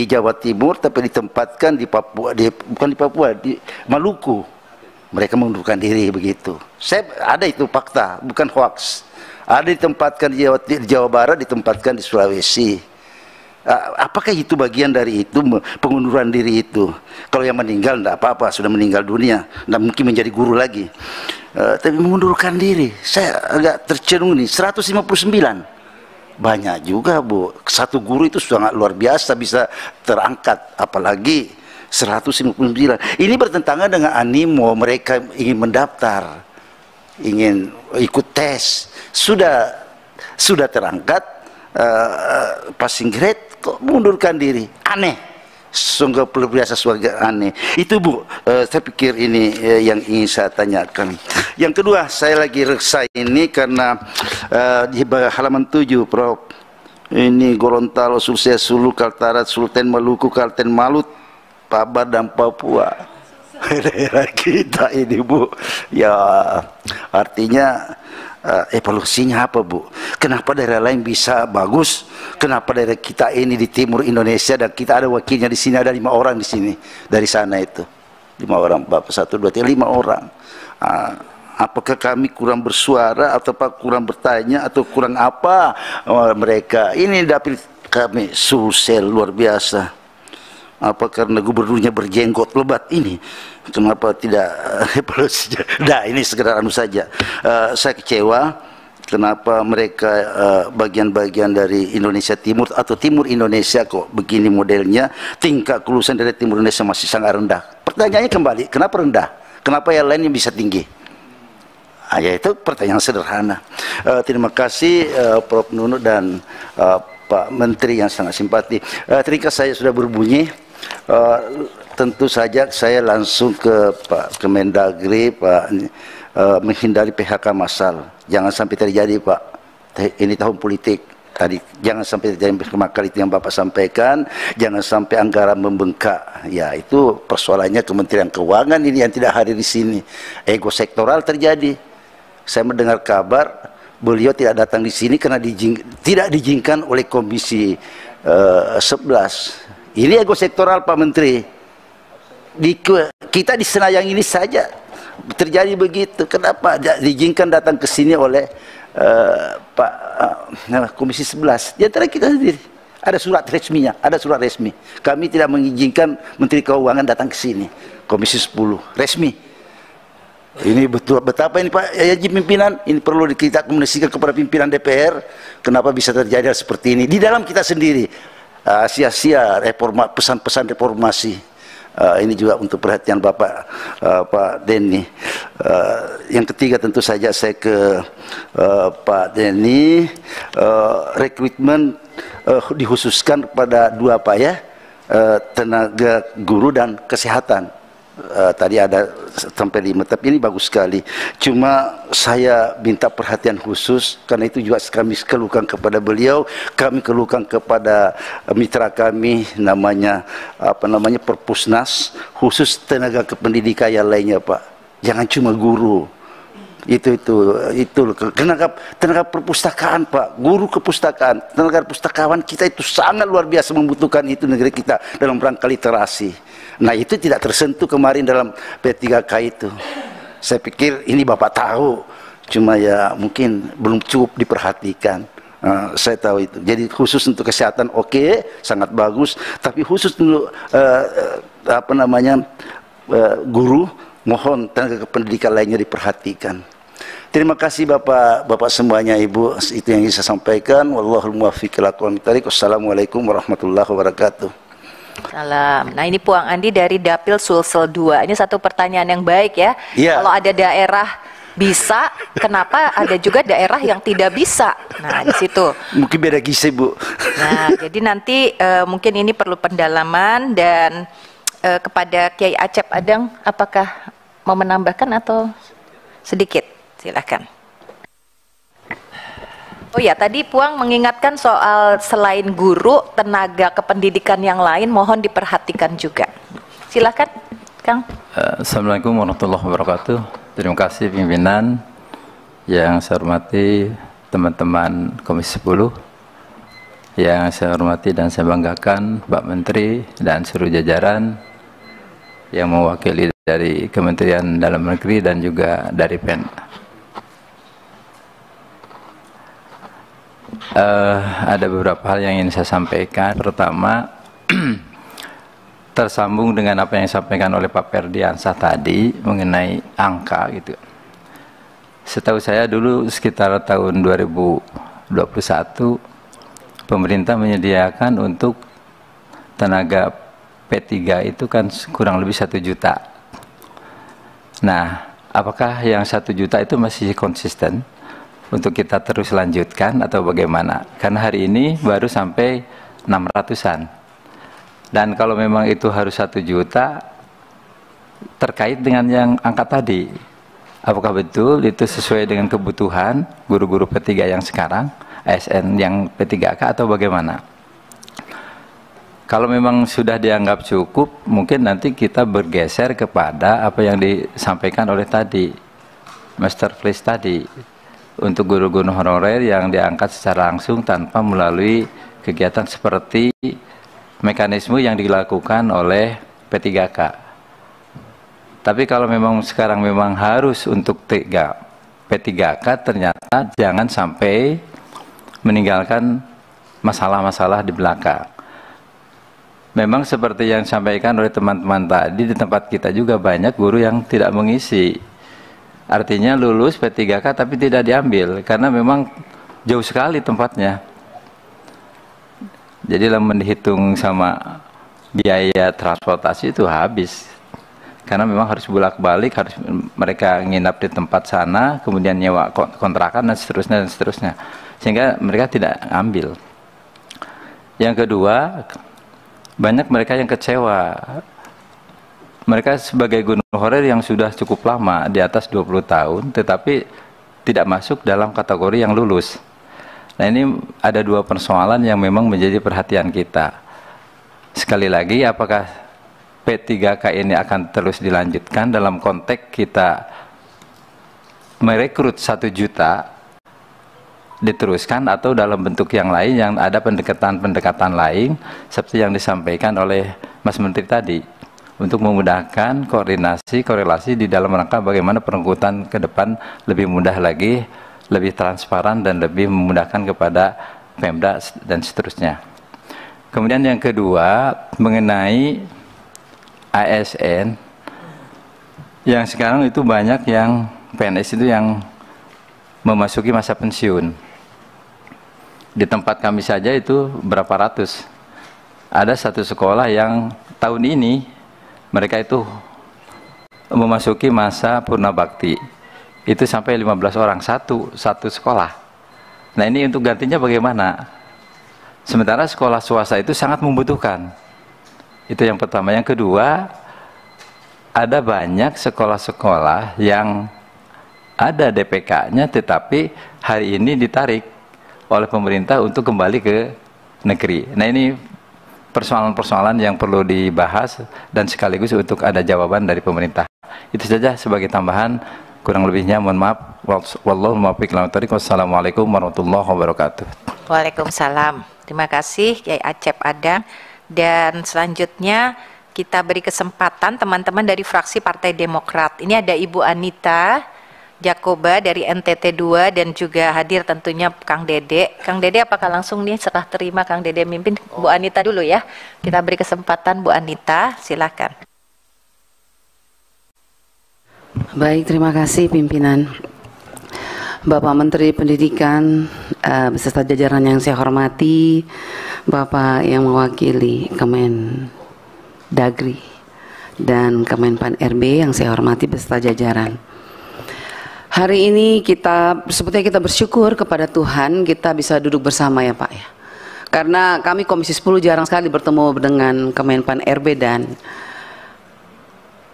Jawa Timur tapi ditempatkan di Papua, bukan di Papua, di Maluku. Mereka mengundurkan diri begitu. Ada itu fakta, bukan hoax. Ada ditempatkan di Jawa Barat, ditempatkan di Sulawesi. Apakah itu bagian dari itu, pengunduran diri itu? Kalau yang meninggal tidak apa-apa, sudah meninggal dunia, tidak mungkin menjadi guru lagi. Tapi mengundurkan diri, saya agak tercenung nih. 159, banyak juga Bu. Satu guru itu sangat luar biasa bisa terangkat, apalagi 159. Ini bertentangan dengan animo mereka ingin mendaftar, ingin ikut tes. Sudah terangkat passing grade kok mundurkan diri, aneh, sungguh biasa suara aneh itu Bu. Saya pikir ini yang ingin saya tanyakan. Yang kedua, saya lagi resah ini karena di halaman 7 Prof, ini Gorontalo, Sulsel, Sulu, Kaltara, Sultan Maluku, Kalten Malut, Pabar dan Papua. Daerah kita ini Bu, ya artinya evaluasinya apa Bu? Kenapa daerah lain bisa bagus? Kenapa daerah kita ini di timur Indonesia dan kita ada wakilnya di sini, ada 5 orang di sini, dari sana itu 5 orang, Bapak 1, 2, 3, 5 orang. Apakah kami kurang bersuara atau kurang bertanya atau kurang apa mereka? Ini dapil kami Sulsel luar biasa. Apa karena gubernurnya berjenggot lebat ini? Kenapa tidak evaluasinya? Nah, ini sekedar anu saja. Saya kecewa kenapa mereka bagian-bagian dari Indonesia Timur atau Timur Indonesia kok begini modelnya, tingkat kelulusan dari Timur Indonesia masih sangat rendah. Pertanyaannya kembali, kenapa rendah? Kenapa yang lain yang bisa tinggi? Ya itu pertanyaan sederhana. Terima kasih Prof. Nunu dan Pak Menteri yang sangat simpati. Ketika saya sudah berbunyi, tentu saja saya langsung ke Pak Kemendagri, Pak, menghindari PHK massal. Jangan sampai terjadi Pak. Ini tahun politik. Tadi jangan sampai terjadi kemakan itu yang Bapak sampaikan. Jangan sampai anggaran membengkak. Ya itu persoalannya Kementerian Keuangan ini yang tidak hadir di sini. Ego sektoral terjadi. Saya mendengar kabar beliau tidak datang di sini karena tidak diizinkan oleh Komisi 11. Ini ego sektoral Pak Menteri. Kita di Senayan ini saja terjadi begitu. Kenapa diizinkan datang ke sini oleh Pak Komisi 11? Di antara kita sendiri ada surat resminya, ada surat resmi. Kami tidak mengizinkan Menteri Keuangan datang ke sini. Komisi 10 resmi. Ini betul betapa ini Pak Haji pimpinan, ini perlu kita komunikasikan kepada pimpinan DPR. Kenapa bisa terjadi seperti ini di dalam kita sendiri? Sia-sia pesan-pesan reformasi. Ini juga untuk perhatian Bapak Pak Denny. Yang ketiga tentu saja saya ke Pak Denny. Rekrutmen dikhususkan kepada 2 Pak ya, tenaga guru dan kesehatan. Tadi ada sampai 5, tapi ini bagus sekali. Cuma saya minta perhatian khusus karena itu juga kami keluhkan kepada beliau, kami keluhkan kepada mitra kami namanya Perpusnas, khusus tenaga kependidikan yang lainnya Pak. Jangan cuma guru. Itu tenaga perpustakaan Pak, guru kepustakaan, tenaga pustakawan kita itu sangat luar biasa membutuhkan itu negeri kita dalam rangka literasi. Nah itu tidak tersentuh kemarin dalam P3K itu. Saya pikir ini Bapak tahu, cuma ya mungkin belum cukup diperhatikan. Saya tahu itu. Jadi khusus untuk kesehatan oke, sangat bagus, tapi khusus untuk guru, mohon tenaga pendidikan lainnya diperhatikan. Terima kasih Bapak semuanya, Ibu. Itu yang saya sampaikan. Wallahul muwaffiq ila aqwamit thoriq. Wassalamualaikum warahmatullahi wabarakatuh. Salam. Nah ini Puang Andi dari Dapil Sulsel 2. Ini satu pertanyaan yang baik ya. Yeah. Kalau ada daerah bisa, kenapa ada juga daerah yang tidak bisa? Nah di situ. Mungkin beda gizi Bu. Nah jadi nanti mungkin ini perlu pendalaman dan kepada Kiai Acep Adang, apakah mau menambahkan atau sedikit? Silakan. Oh ya, tadi Puang mengingatkan soal selain guru, tenaga kependidikan yang lain mohon diperhatikan juga. Silakan, Kang. Assalamualaikum warahmatullahi wabarakatuh. Terima kasih pimpinan. Yang saya hormati teman-teman Komisi 10. Yang saya hormati dan saya banggakan Pak Menteri dan seluruh jajaran yang mewakili dari Kementerian Dalam Negeri dan juga dari Pemda. Ada beberapa hal yang ingin saya sampaikan. Pertama, tersambung dengan apa yang disampaikan oleh Pak Ferdiansah tadi mengenai angka gitu. Setahu saya dulu sekitar tahun 2021 pemerintah menyediakan untuk tenaga P3 itu kan kurang lebih 1 juta. Nah, apakah yang 1 juta itu masih konsisten untuk kita terus lanjutkan atau bagaimana? Karena hari ini baru sampai 600-an. Dan kalau memang itu harus 1 juta, terkait dengan yang angka tadi, apakah betul itu sesuai dengan kebutuhan guru-guru P3 yang sekarang, ASN yang P3K atau bagaimana? Kalau memang sudah dianggap cukup, mungkin nanti kita bergeser kepada apa yang disampaikan oleh tadi, Master Place tadi, untuk guru-guru honorer yang diangkat secara langsung tanpa melalui kegiatan seperti mekanisme yang dilakukan oleh P3K. Tapi kalau memang sekarang memang harus untuk P3K, ternyata jangan sampai meninggalkan masalah-masalah di belakang. Memang seperti yang disampaikan oleh teman-teman tadi, di tempat kita juga banyak guru yang tidak mengisi. Artinya lulus P3K tapi tidak diambil karena memang jauh sekali tempatnya. Jadi lamun dihitung sama biaya transportasi itu habis. Karena memang harus bolak-balik, harus mereka nginap di tempat sana, kemudian nyewa kontrakan dan seterusnya. Sehingga mereka tidak ambil. Yang kedua, banyak mereka yang kecewa. Mereka sebagai guru honorer yang sudah cukup lama, di atas 20 tahun, tetapi tidak masuk dalam kategori yang lulus. Nah, ini ada 2 persoalan yang memang menjadi perhatian kita. Sekali lagi, apakah P3K ini akan terus dilanjutkan dalam konteks kita merekrut 1 juta diteruskan, atau dalam bentuk yang lain yang ada pendekatan-pendekatan lain seperti yang disampaikan oleh Mas Menteri tadi, untuk memudahkan koordinasi, korelasi di dalam rangka bagaimana perekrutan ke depan lebih mudah lagi, lebih transparan dan lebih memudahkan kepada Pemda dan seterusnya. Kemudian yang kedua, mengenai ASN yang sekarang itu banyak yang PNS itu yang memasuki masa pensiun. Di tempat kami saja itu berapa ratus. Ada satu sekolah yang tahun ini mereka itu memasuki masa purna bakti. Itu sampai 15 orang satu sekolah. Nah, ini untuk gantinya bagaimana? Sementara sekolah swasta itu sangat membutuhkan. Itu yang pertama. Yang kedua, ada banyak sekolah-sekolah yang ada DPK-nya tetapi hari ini ditarik oleh pemerintah untuk kembali ke negeri. Nah, ini persoalan-persoalan yang perlu dibahas dan sekaligus untuk ada jawaban dari pemerintah. Itu saja sebagai tambahan, kurang lebihnya mohon maaf. Wallahu muwaffiq ila thoriq. Wassalamualaikum warahmatullahi wabarakatuh. Waalaikumsalam. Terima kasih Kiai Acep Adang. Dan selanjutnya kita beri kesempatan teman-teman dari fraksi Partai Demokrat. Ini ada Ibu Anita Jakoba dari NTT 2 dan juga hadir tentunya Kang Dede. Kang Dede apakah langsung nih serah terima Kang Dede mimpin? Bu Anita dulu ya. Kita beri kesempatan Bu Anita, silakan. Baik, terima kasih pimpinan. Bapak Menteri Pendidikan beserta jajaran yang saya hormati, Bapak yang mewakili Kemendagri dan Kemenpan RB yang saya hormati beserta jajaran. Hari ini sebetulnya kita bersyukur kepada Tuhan kita bisa duduk bersama ya Pak ya. Karena kami Komisi 10 jarang sekali bertemu dengan Kemenpan RB dan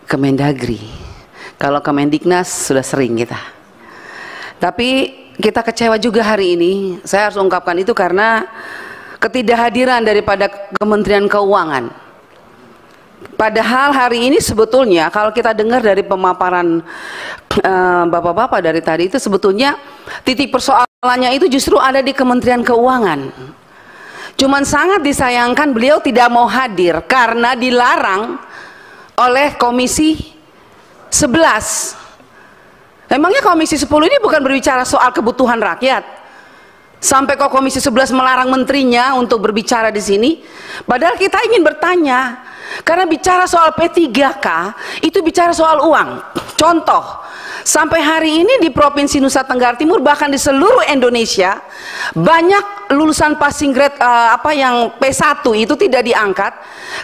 Kemendagri. Kalau Kemendiknas sudah sering kita. Tapi kita kecewa juga hari ini. Saya harus ungkapkan itu karena ketidakhadiran daripada Kementerian Keuangan. Padahal hari ini sebetulnya kalau kita dengar dari pemaparan bapak-bapak dari tadi, itu sebetulnya titik persoalannya itu justru ada di Kementerian Keuangan. Cuman sangat disayangkan beliau tidak mau hadir karena dilarang oleh Komisi 11. Emangnya Komisi 10 ini bukan berbicara soal kebutuhan rakyat? Sampai kok Komisi 11 melarang menterinya untuk berbicara di sini? Padahal kita ingin bertanya, karena bicara soal P3K itu bicara soal uang. Contoh, sampai hari ini di Provinsi Nusa Tenggara Timur, bahkan di seluruh Indonesia, banyak lulusan passing grade yang P1 itu tidak diangkat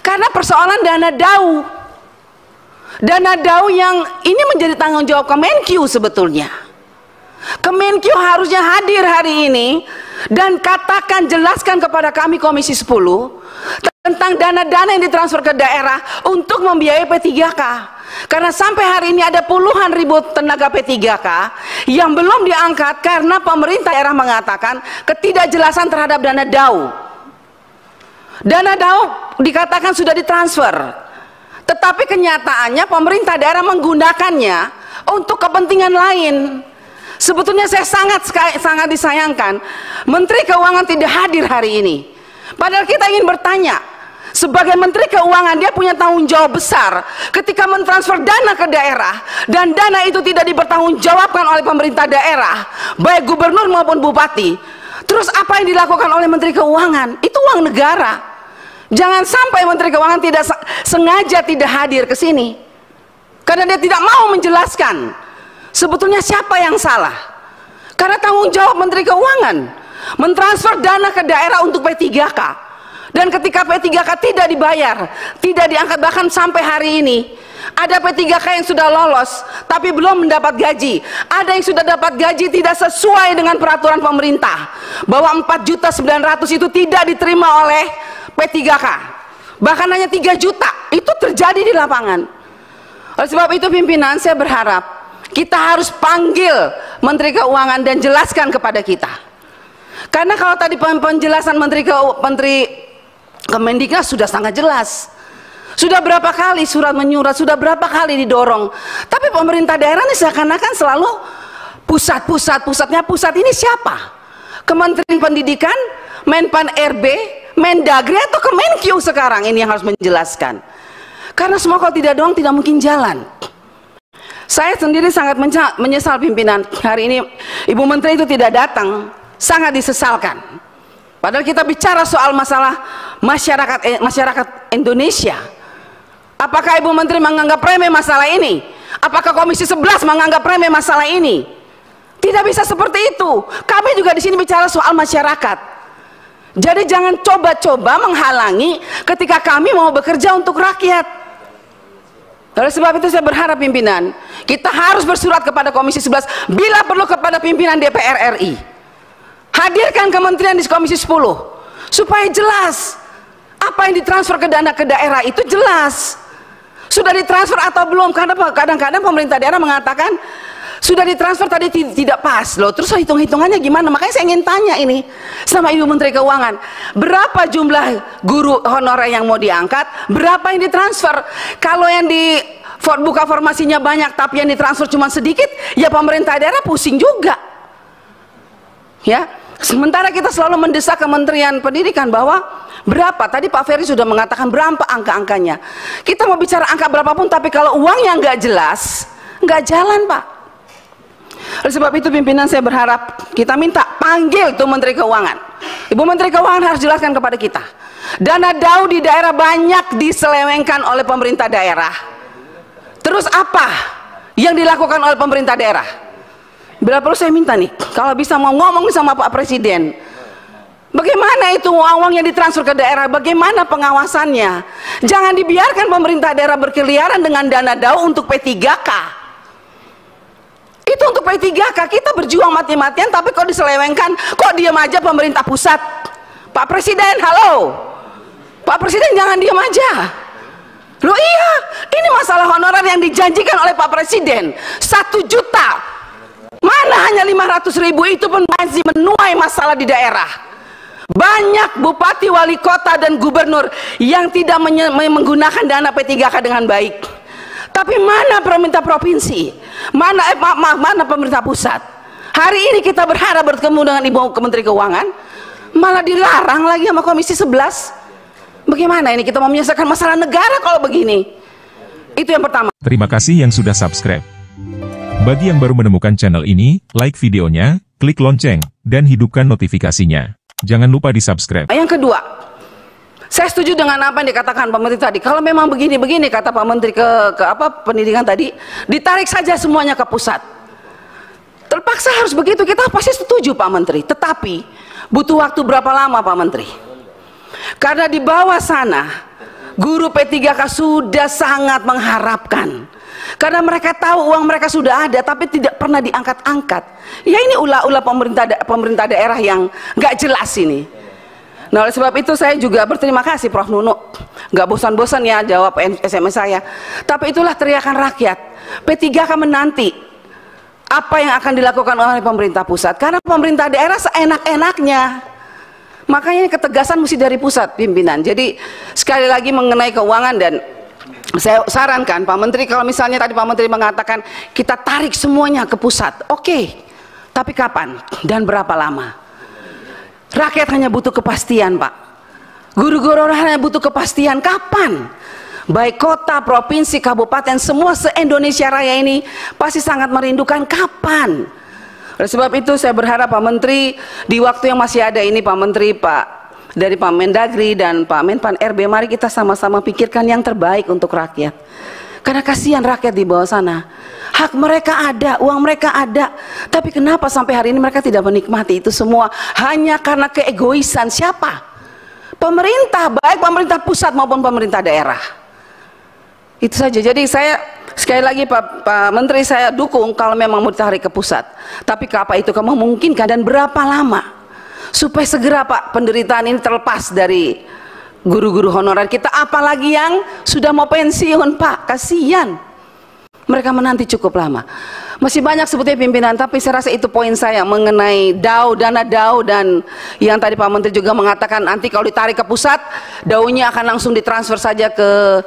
karena persoalan dana DAU. Dana DAU yang ini menjadi tanggung jawab Kemenkyu sebetulnya. Kemenkyu harusnya hadir hari ini dan katakan, jelaskan kepada kami Komisi 10 tentang dana-dana yang ditransfer ke daerah untuk membiayai P3K. Karena sampai hari ini ada puluhan ribu tenaga P3K yang belum diangkat karena pemerintah daerah mengatakan ketidakjelasan terhadap dana DAU. Dana DAU dikatakan sudah ditransfer, tetapi kenyataannya pemerintah daerah menggunakannya untuk kepentingan lain. Sebetulnya saya sangat disayangkan Menteri Keuangan tidak hadir hari ini. Padahal kita ingin bertanya, sebagai Menteri Keuangan dia punya tanggung jawab besar ketika mentransfer dana ke daerah dan dana itu tidak dipertanggungjawabkan oleh pemerintah daerah, baik gubernur maupun bupati. Terus apa yang dilakukan oleh Menteri Keuangan? Itu uang negara. Jangan sampai Menteri Keuangan tidak sengaja tidak hadir ke sini karena dia tidak mau menjelaskan sebetulnya siapa yang salah. Karena tanggung jawab Menteri Keuangan mentransfer dana ke daerah untuk P3K, dan ketika P3K tidak dibayar, tidak diangkat, bahkan sampai hari ini ada P3K yang sudah lolos tapi belum mendapat gaji, ada yang sudah dapat gaji tidak sesuai dengan peraturan pemerintah bahwa 4.900.000 itu tidak diterima oleh P3K, bahkan hanya 3 juta. Itu terjadi di lapangan. Oleh sebab itu pimpinan, saya berharap kita harus panggil Menteri Keuangan dan jelaskan kepada kita. Karena kalau tadi penjelasan Menteri Kemendiknas sudah sangat jelas, sudah berapa kali surat menyurat, sudah berapa kali didorong, tapi pemerintah daerah ini seakan-akan selalu pusatnya. Pusat ini siapa? Kementerian Pendidikan, Menpan RB, Mendagri, atau Kemenkyu sekarang ini yang harus menjelaskan. Karena semua kalau tidak doang tidak mungkin jalan. Saya sendiri sangat menyesal pimpinan, hari ini Ibu Menteri itu tidak datang, sangat disesalkan. Padahal kita bicara soal masalah masyarakat Indonesia. Apakah Ibu Menteri menganggap remeh masalah ini? Apakah Komisi 11 menganggap remeh masalah ini? Tidak bisa seperti itu. Kami juga di sini bicara soal masyarakat. Jadi jangan coba-coba menghalangi ketika kami mau bekerja untuk rakyat. Oleh sebab itu saya berharap pimpinan, kita harus bersurat kepada Komisi 11, bila perlu kepada pimpinan DPR RI. Hadirkan kementerian di Komisi 10 supaya jelas apa yang ditransfer ke dana ke daerah itu jelas. Sudah ditransfer atau belum? Karena kadang-kadang pemerintah daerah mengatakan sudah ditransfer tadi tidak pas loh, terus hitung-hitungannya gimana? Makanya saya ingin tanya ini sama Ibu Menteri Keuangan, berapa jumlah guru honorer yang mau diangkat, berapa yang ditransfer? Kalau yang di buka formasinya banyak tapi yang ditransfer cuma sedikit, ya pemerintah daerah pusing juga ya. Sementara kita selalu mendesak Kementerian Pendidikan bahwa berapa, tadi Pak Ferry sudah mengatakan berapa angka-angkanya. Kita mau bicara angka berapapun, tapi kalau uangnya nggak jelas, nggak jalan Pak. Oleh sebab itu pimpinan, saya berharap kita minta panggil tuh Menteri Keuangan. Ibu Menteri Keuangan harus jelaskan kepada kita. Dana DAU di daerah banyak diselewengkan oleh pemerintah daerah. Terus apa yang dilakukan oleh pemerintah daerah? Bila perlu saya minta nih, kalau bisa mau ngomong sama Pak Presiden, bagaimana itu uang yang ditransfer ke daerah, bagaimana pengawasannya? Jangan dibiarkan pemerintah daerah berkeliaran dengan dana DAU untuk P3K. Itu untuk P3K, kita berjuang mati-matian, tapi kok diselewengkan, kok diam aja pemerintah pusat. Pak Presiden, halo, Pak Presiden jangan diam aja. Loh iya, ini masalah honorer yang dijanjikan oleh Pak Presiden 1 juta. Mana hanya 500.000 itu pun masih menuai masalah di daerah. Banyak bupati, wali kota, dan gubernur yang tidak menggunakan dana P3K dengan baik. Tapi mana pemerintah provinsi? Mana pemerintah pusat? Hari ini kita berharap bertemu dengan Ibu Menteri Keuangan, malah dilarang lagi sama Komisi 11. Bagaimana ini kita mau menyelesaikan masalah negara kalau begini? Itu yang pertama. Terima kasih yang sudah subscribe. Bagi yang baru menemukan channel ini, like videonya, klik lonceng, dan hidupkan notifikasinya. Jangan lupa di-subscribe. Yang kedua, saya setuju dengan apa yang dikatakan Pak Menteri tadi. Kalau memang begini-begini, kata Pak Menteri ke pendidikan tadi, ditarik saja semuanya ke pusat. Terpaksa harus begitu, kita pasti setuju Pak Menteri. Tetapi butuh waktu berapa lama Pak Menteri? Karena di bawah sana guru P3K sudah sangat mengharapkan, karena mereka tahu uang mereka sudah ada tapi tidak pernah diangkat-angkat. Ya ini ulah-ulah pemerintah daerah yang nggak jelas ini. Nah oleh sebab itu saya juga berterima kasih Prof. Nunu, nggak bosan-bosan ya jawab SMS saya. Tapi itulah teriakan rakyat. P3K menanti apa yang akan dilakukan oleh pemerintah pusat, karena pemerintah daerah seenak-enaknya. Makanya ketegasan mesti dari pusat pimpinan. Jadi sekali lagi mengenai keuangan, dan saya sarankan Pak Menteri, kalau misalnya tadi Pak Menteri mengatakan kita tarik semuanya ke pusat, oke. Tapi kapan dan berapa lama? Rakyat hanya butuh kepastian Pak. Guru-guru hanya butuh kepastian kapan. Baik kota, provinsi, kabupaten, semua se-Indonesia Raya ini pasti sangat merindukan kapan. Oleh sebab itu saya berharap Pak Menteri di waktu yang masih ada ini, Pak Menteri, dari Pak Mendagri dan Pak Menpan RB, mari kita sama-sama pikirkan yang terbaik untuk rakyat. Karena kasihan rakyat di bawah sana. Hak mereka ada, uang mereka ada. Tapi kenapa sampai hari ini mereka tidak menikmati itu semua? Hanya karena keegoisan siapa? Pemerintah, baik pemerintah pusat maupun pemerintah daerah. Itu saja. Jadi saya sekali lagi Pak Menteri, saya dukung kalau memang mau ditarik ke pusat. Tapi apa itu kamu memungkinkan dan berapa lama? Supaya segera Pak penderitaan ini terlepas dari guru-guru honorer kita, apalagi yang sudah mau pensiun Pak, kasihan. Mereka menanti cukup lama. Masih banyak sebetulnya pimpinan, tapi saya rasa itu poin saya mengenai DAU, dana DAU, dan yang tadi Pak Menteri juga mengatakan nanti kalau ditarik ke pusat, DAU-nya akan langsung ditransfer saja ke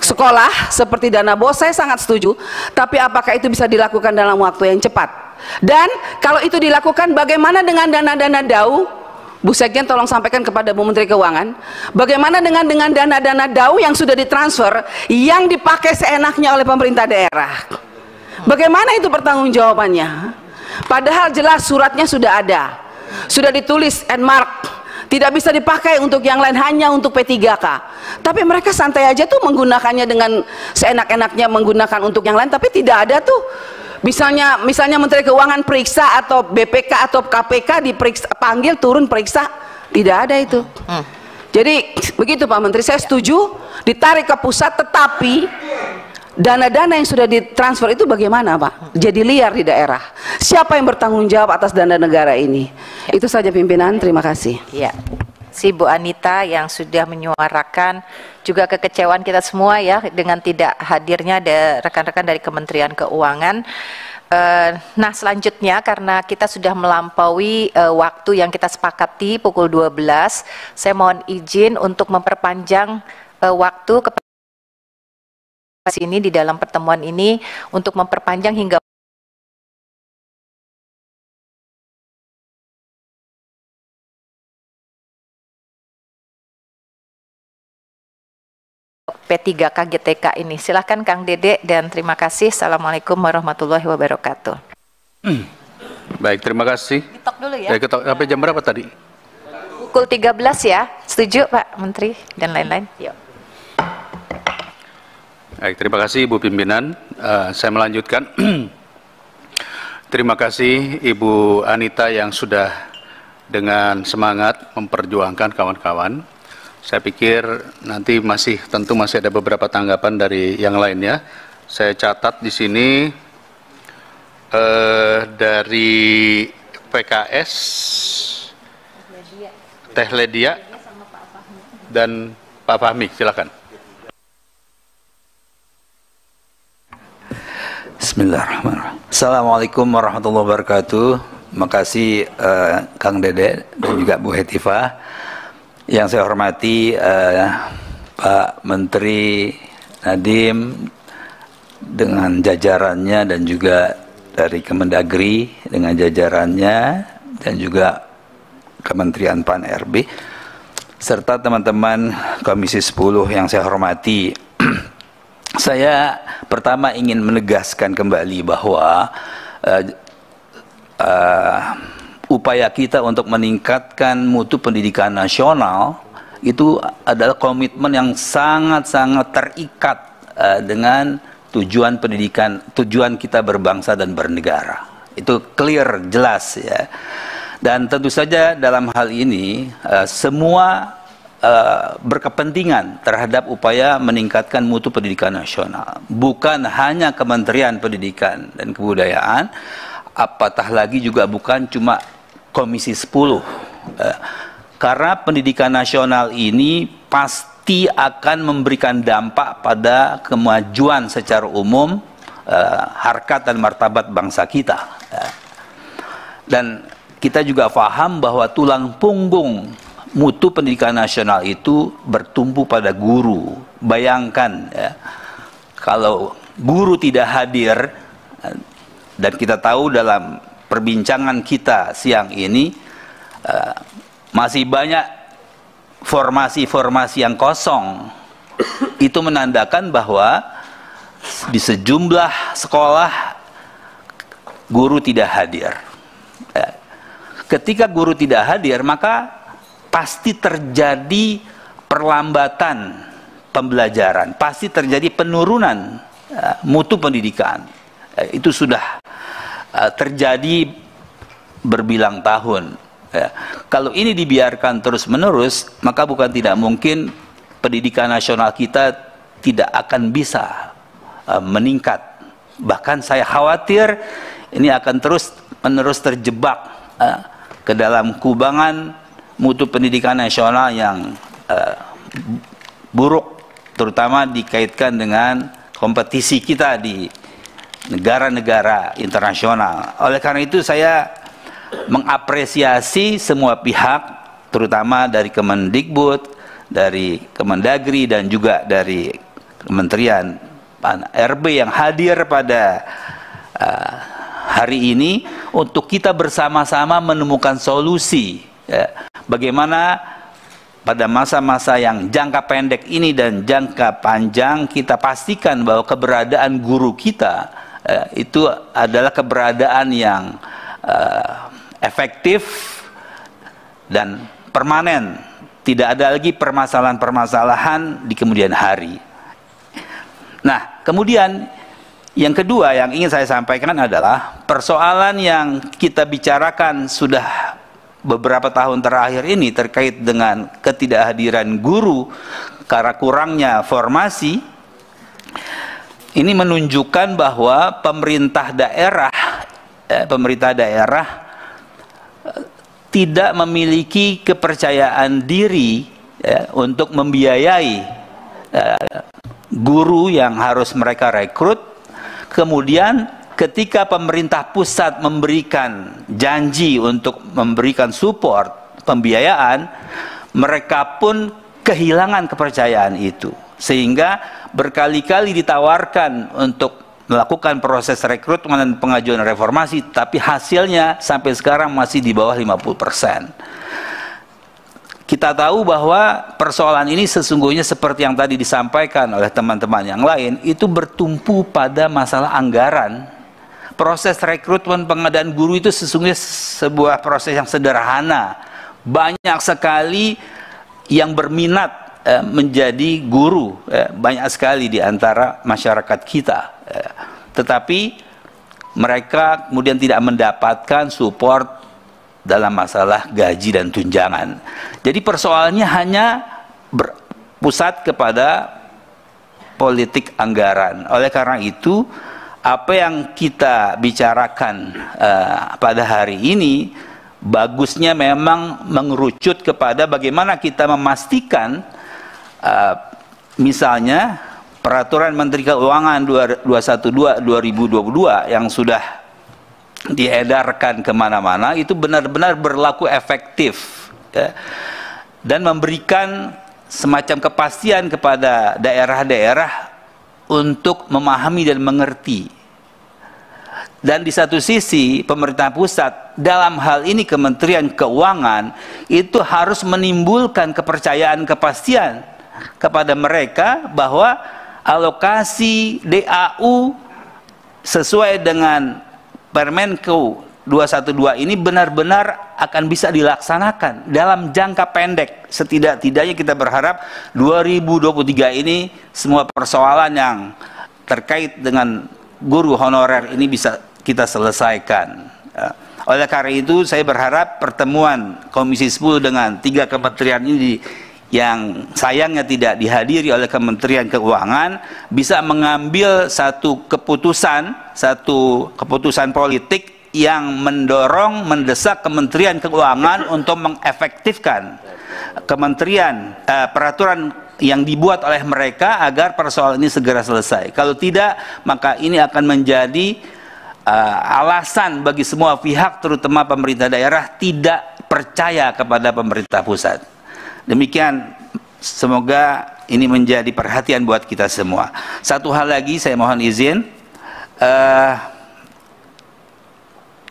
sekolah seperti dana BOS. Saya sangat setuju, tapi apakah itu bisa dilakukan dalam waktu yang cepat? Dan kalau itu dilakukan, bagaimana dengan dana-dana DAU? Bu Sekjen tolong sampaikan kepada Bu Menteri Keuangan, bagaimana dengan dana-dana DAU yang sudah ditransfer, yang dipakai seenaknya oleh pemerintah daerah? Bagaimana itu pertanggungjawabannya? Padahal jelas suratnya sudah ada, sudah ditulis and mark, tidak bisa dipakai untuk yang lain, hanya untuk P3K. Tapi mereka santai aja tuh menggunakannya dengan seenak-enaknya, menggunakan untuk yang lain, tapi tidak ada tuh. Misalnya Menteri Keuangan periksa, atau BPK atau KPK diperiksa, panggil turun periksa, tidak ada itu. Jadi begitu Pak Menteri, saya setuju ditarik ke pusat, tetapi dana-dana yang sudah ditransfer itu bagaimana Pak? Jadi liar di daerah. Siapa yang bertanggung jawab atas dana negara ini? Itu saja pimpinan, terima kasih. Ya, si Bu Anita yang sudah menyuarakan juga kekecewaan kita semua ya dengan tidak hadirnya ada rekan-rekan dari Kementerian Keuangan. Nah selanjutnya, karena kita sudah melampaui waktu yang kita sepakati pukul 12, saya mohon izin untuk memperpanjang waktu ini di dalam pertemuan ini, untuk memperpanjang hingga P3K GTK ini. Silahkan Kang Dede, dan terima kasih. Assalamualaikum warahmatullahi wabarakatuh. Baik, terima kasih. Ketok dulu ya. Ketok, sampai jam berapa tadi? Pukul 13 ya. Setuju Pak Menteri dan lain-lain. Yuk. Baik, terima kasih Ibu Pimpinan. Saya melanjutkan. Terima kasih Ibu Anita yang sudah dengan semangat memperjuangkan kawan-kawan. Saya pikir nanti tentu masih ada beberapa tanggapan dari yang lainnya. Saya catat di sini dari PKS, Teh Ledia dan Pak Fahmi, silakan. Bismillahirrahmanirrahim. Assalamualaikum warahmatullahi wabarakatuh. Makasih Kang Dede dan juga Bu Hetifah. Yang saya hormati Pak Menteri Nadiem dengan jajarannya dan juga dari Kemendagri dengan jajarannya dan juga Kementerian Pan-RB serta teman-teman Komisi 10 yang saya hormati. Saya pertama ingin menegaskan kembali bahwa upaya kita untuk meningkatkan mutu pendidikan nasional itu adalah komitmen yang sangat-sangat terikat dengan tujuan pendidikan, tujuan kita berbangsa dan bernegara. Itu clear, jelas ya. Dan tentu saja dalam hal ini semua berkepentingan terhadap upaya meningkatkan mutu pendidikan nasional. Bukan hanya Kementerian Pendidikan dan Kebudayaan, apatah lagi juga bukan cuma Komisi 10. Karena pendidikan nasional ini pasti akan memberikan dampak pada kemajuan secara umum, harkat dan martabat bangsa kita. Dan kita juga paham bahwa tulang punggung mutu pendidikan nasional itu bertumpu pada guru. Bayangkan ya, kalau guru tidak hadir, dan kita tahu dalam perbincangan kita siang ini masih banyak formasi-formasi yang kosong. Itu menandakan bahwa di sejumlah sekolah guru tidak hadir. Ketika guru tidak hadir, maka pasti terjadi perlambatan pembelajaran, pasti terjadi penurunan mutu pendidikan. Itu sudah terjadi berbilang tahun. Kalau ini dibiarkan terus-menerus, maka bukan tidak mungkin pendidikan nasional kita tidak akan bisa meningkat. Bahkan saya khawatir ini akan terus-menerus terjebak ke dalam kubangan mutu pendidikan nasional yang buruk, terutama dikaitkan dengan kompetisi kita di negara-negara internasional. Oleh karena itu saya mengapresiasi semua pihak, terutama dari Kemendikbud, dari Kemendagri dan juga dari Kementerian Pan-RB yang hadir pada hari ini untuk kita bersama-sama menemukan solusi. Bagaimana pada masa-masa yang jangka pendek ini dan jangka panjang kita pastikan bahwa keberadaan guru kita itu adalah keberadaan yang efektif dan permanen. Tidak ada lagi permasalahan-permasalahan di kemudian hari. Nah, kemudian yang kedua yang ingin saya sampaikan adalah persoalan yang kita bicarakan sudah beberapa tahun terakhir ini terkait dengan ketidakhadiran guru karena kurangnya formasi. Ini menunjukkan bahwa pemerintah daerah tidak memiliki kepercayaan diri untuk membiayai guru yang harus mereka rekrut. Kemudian ketika pemerintah pusat memberikan janji untuk memberikan support pembiayaan, mereka pun kehilangan kepercayaan itu. Sehingga berkali-kali ditawarkan untuk melakukan proses rekrutmen dan pengajuan reformasi, tapi hasilnya sampai sekarang masih di bawah 50%. Kita tahu bahwa persoalan ini sesungguhnya seperti yang tadi disampaikan oleh teman-teman yang lain, itu bertumpu pada masalah anggaran. Proses rekrutmen pengadaan guru itu sesungguhnya sebuah proses yang sederhana. Banyak sekali yang berminat menjadi guru, banyak sekali di antara masyarakat kita. Tetapi mereka kemudian tidak mendapatkan support dalam masalah gaji dan tunjangan. Jadi persoalannya hanya berpusat kepada politik anggaran. Oleh karena itu, apa yang kita bicarakan pada hari ini bagusnya memang mengerucut kepada bagaimana kita memastikan misalnya Peraturan Menteri Keuangan 212/2022 yang sudah diedarkan kemana-mana itu benar-benar berlaku efektif, ya, dan memberikan semacam kepastian kepada daerah-daerah untuk memahami dan mengerti. Dan di satu sisi pemerintah pusat dalam hal ini Kementerian Keuangan itu harus menimbulkan kepercayaan, kepastian kepada mereka bahwa alokasi DAU sesuai dengan Permenko 212 ini benar-benar akan bisa dilaksanakan dalam jangka pendek. Setidak-tidaknya kita berharap 2023 ini semua persoalan yang terkait dengan guru honorer ini bisa kita selesaikan. Oleh karena itu saya berharap pertemuan Komisi 10 dengan 3 kementerian ini yang sayangnya tidak dihadiri oleh Kementerian Keuangan bisa mengambil satu keputusan politik yang mendorong, mendesak Kementerian Keuangan untuk mengefektifkan peraturan yang dibuat oleh mereka agar persoalan ini segera selesai. Kalau tidak, maka ini akan menjadi alasan bagi semua pihak, terutama pemerintah daerah, tidak percaya kepada pemerintah pusat. Demikian, semoga ini menjadi perhatian buat kita semua. Satu hal lagi saya mohon izin,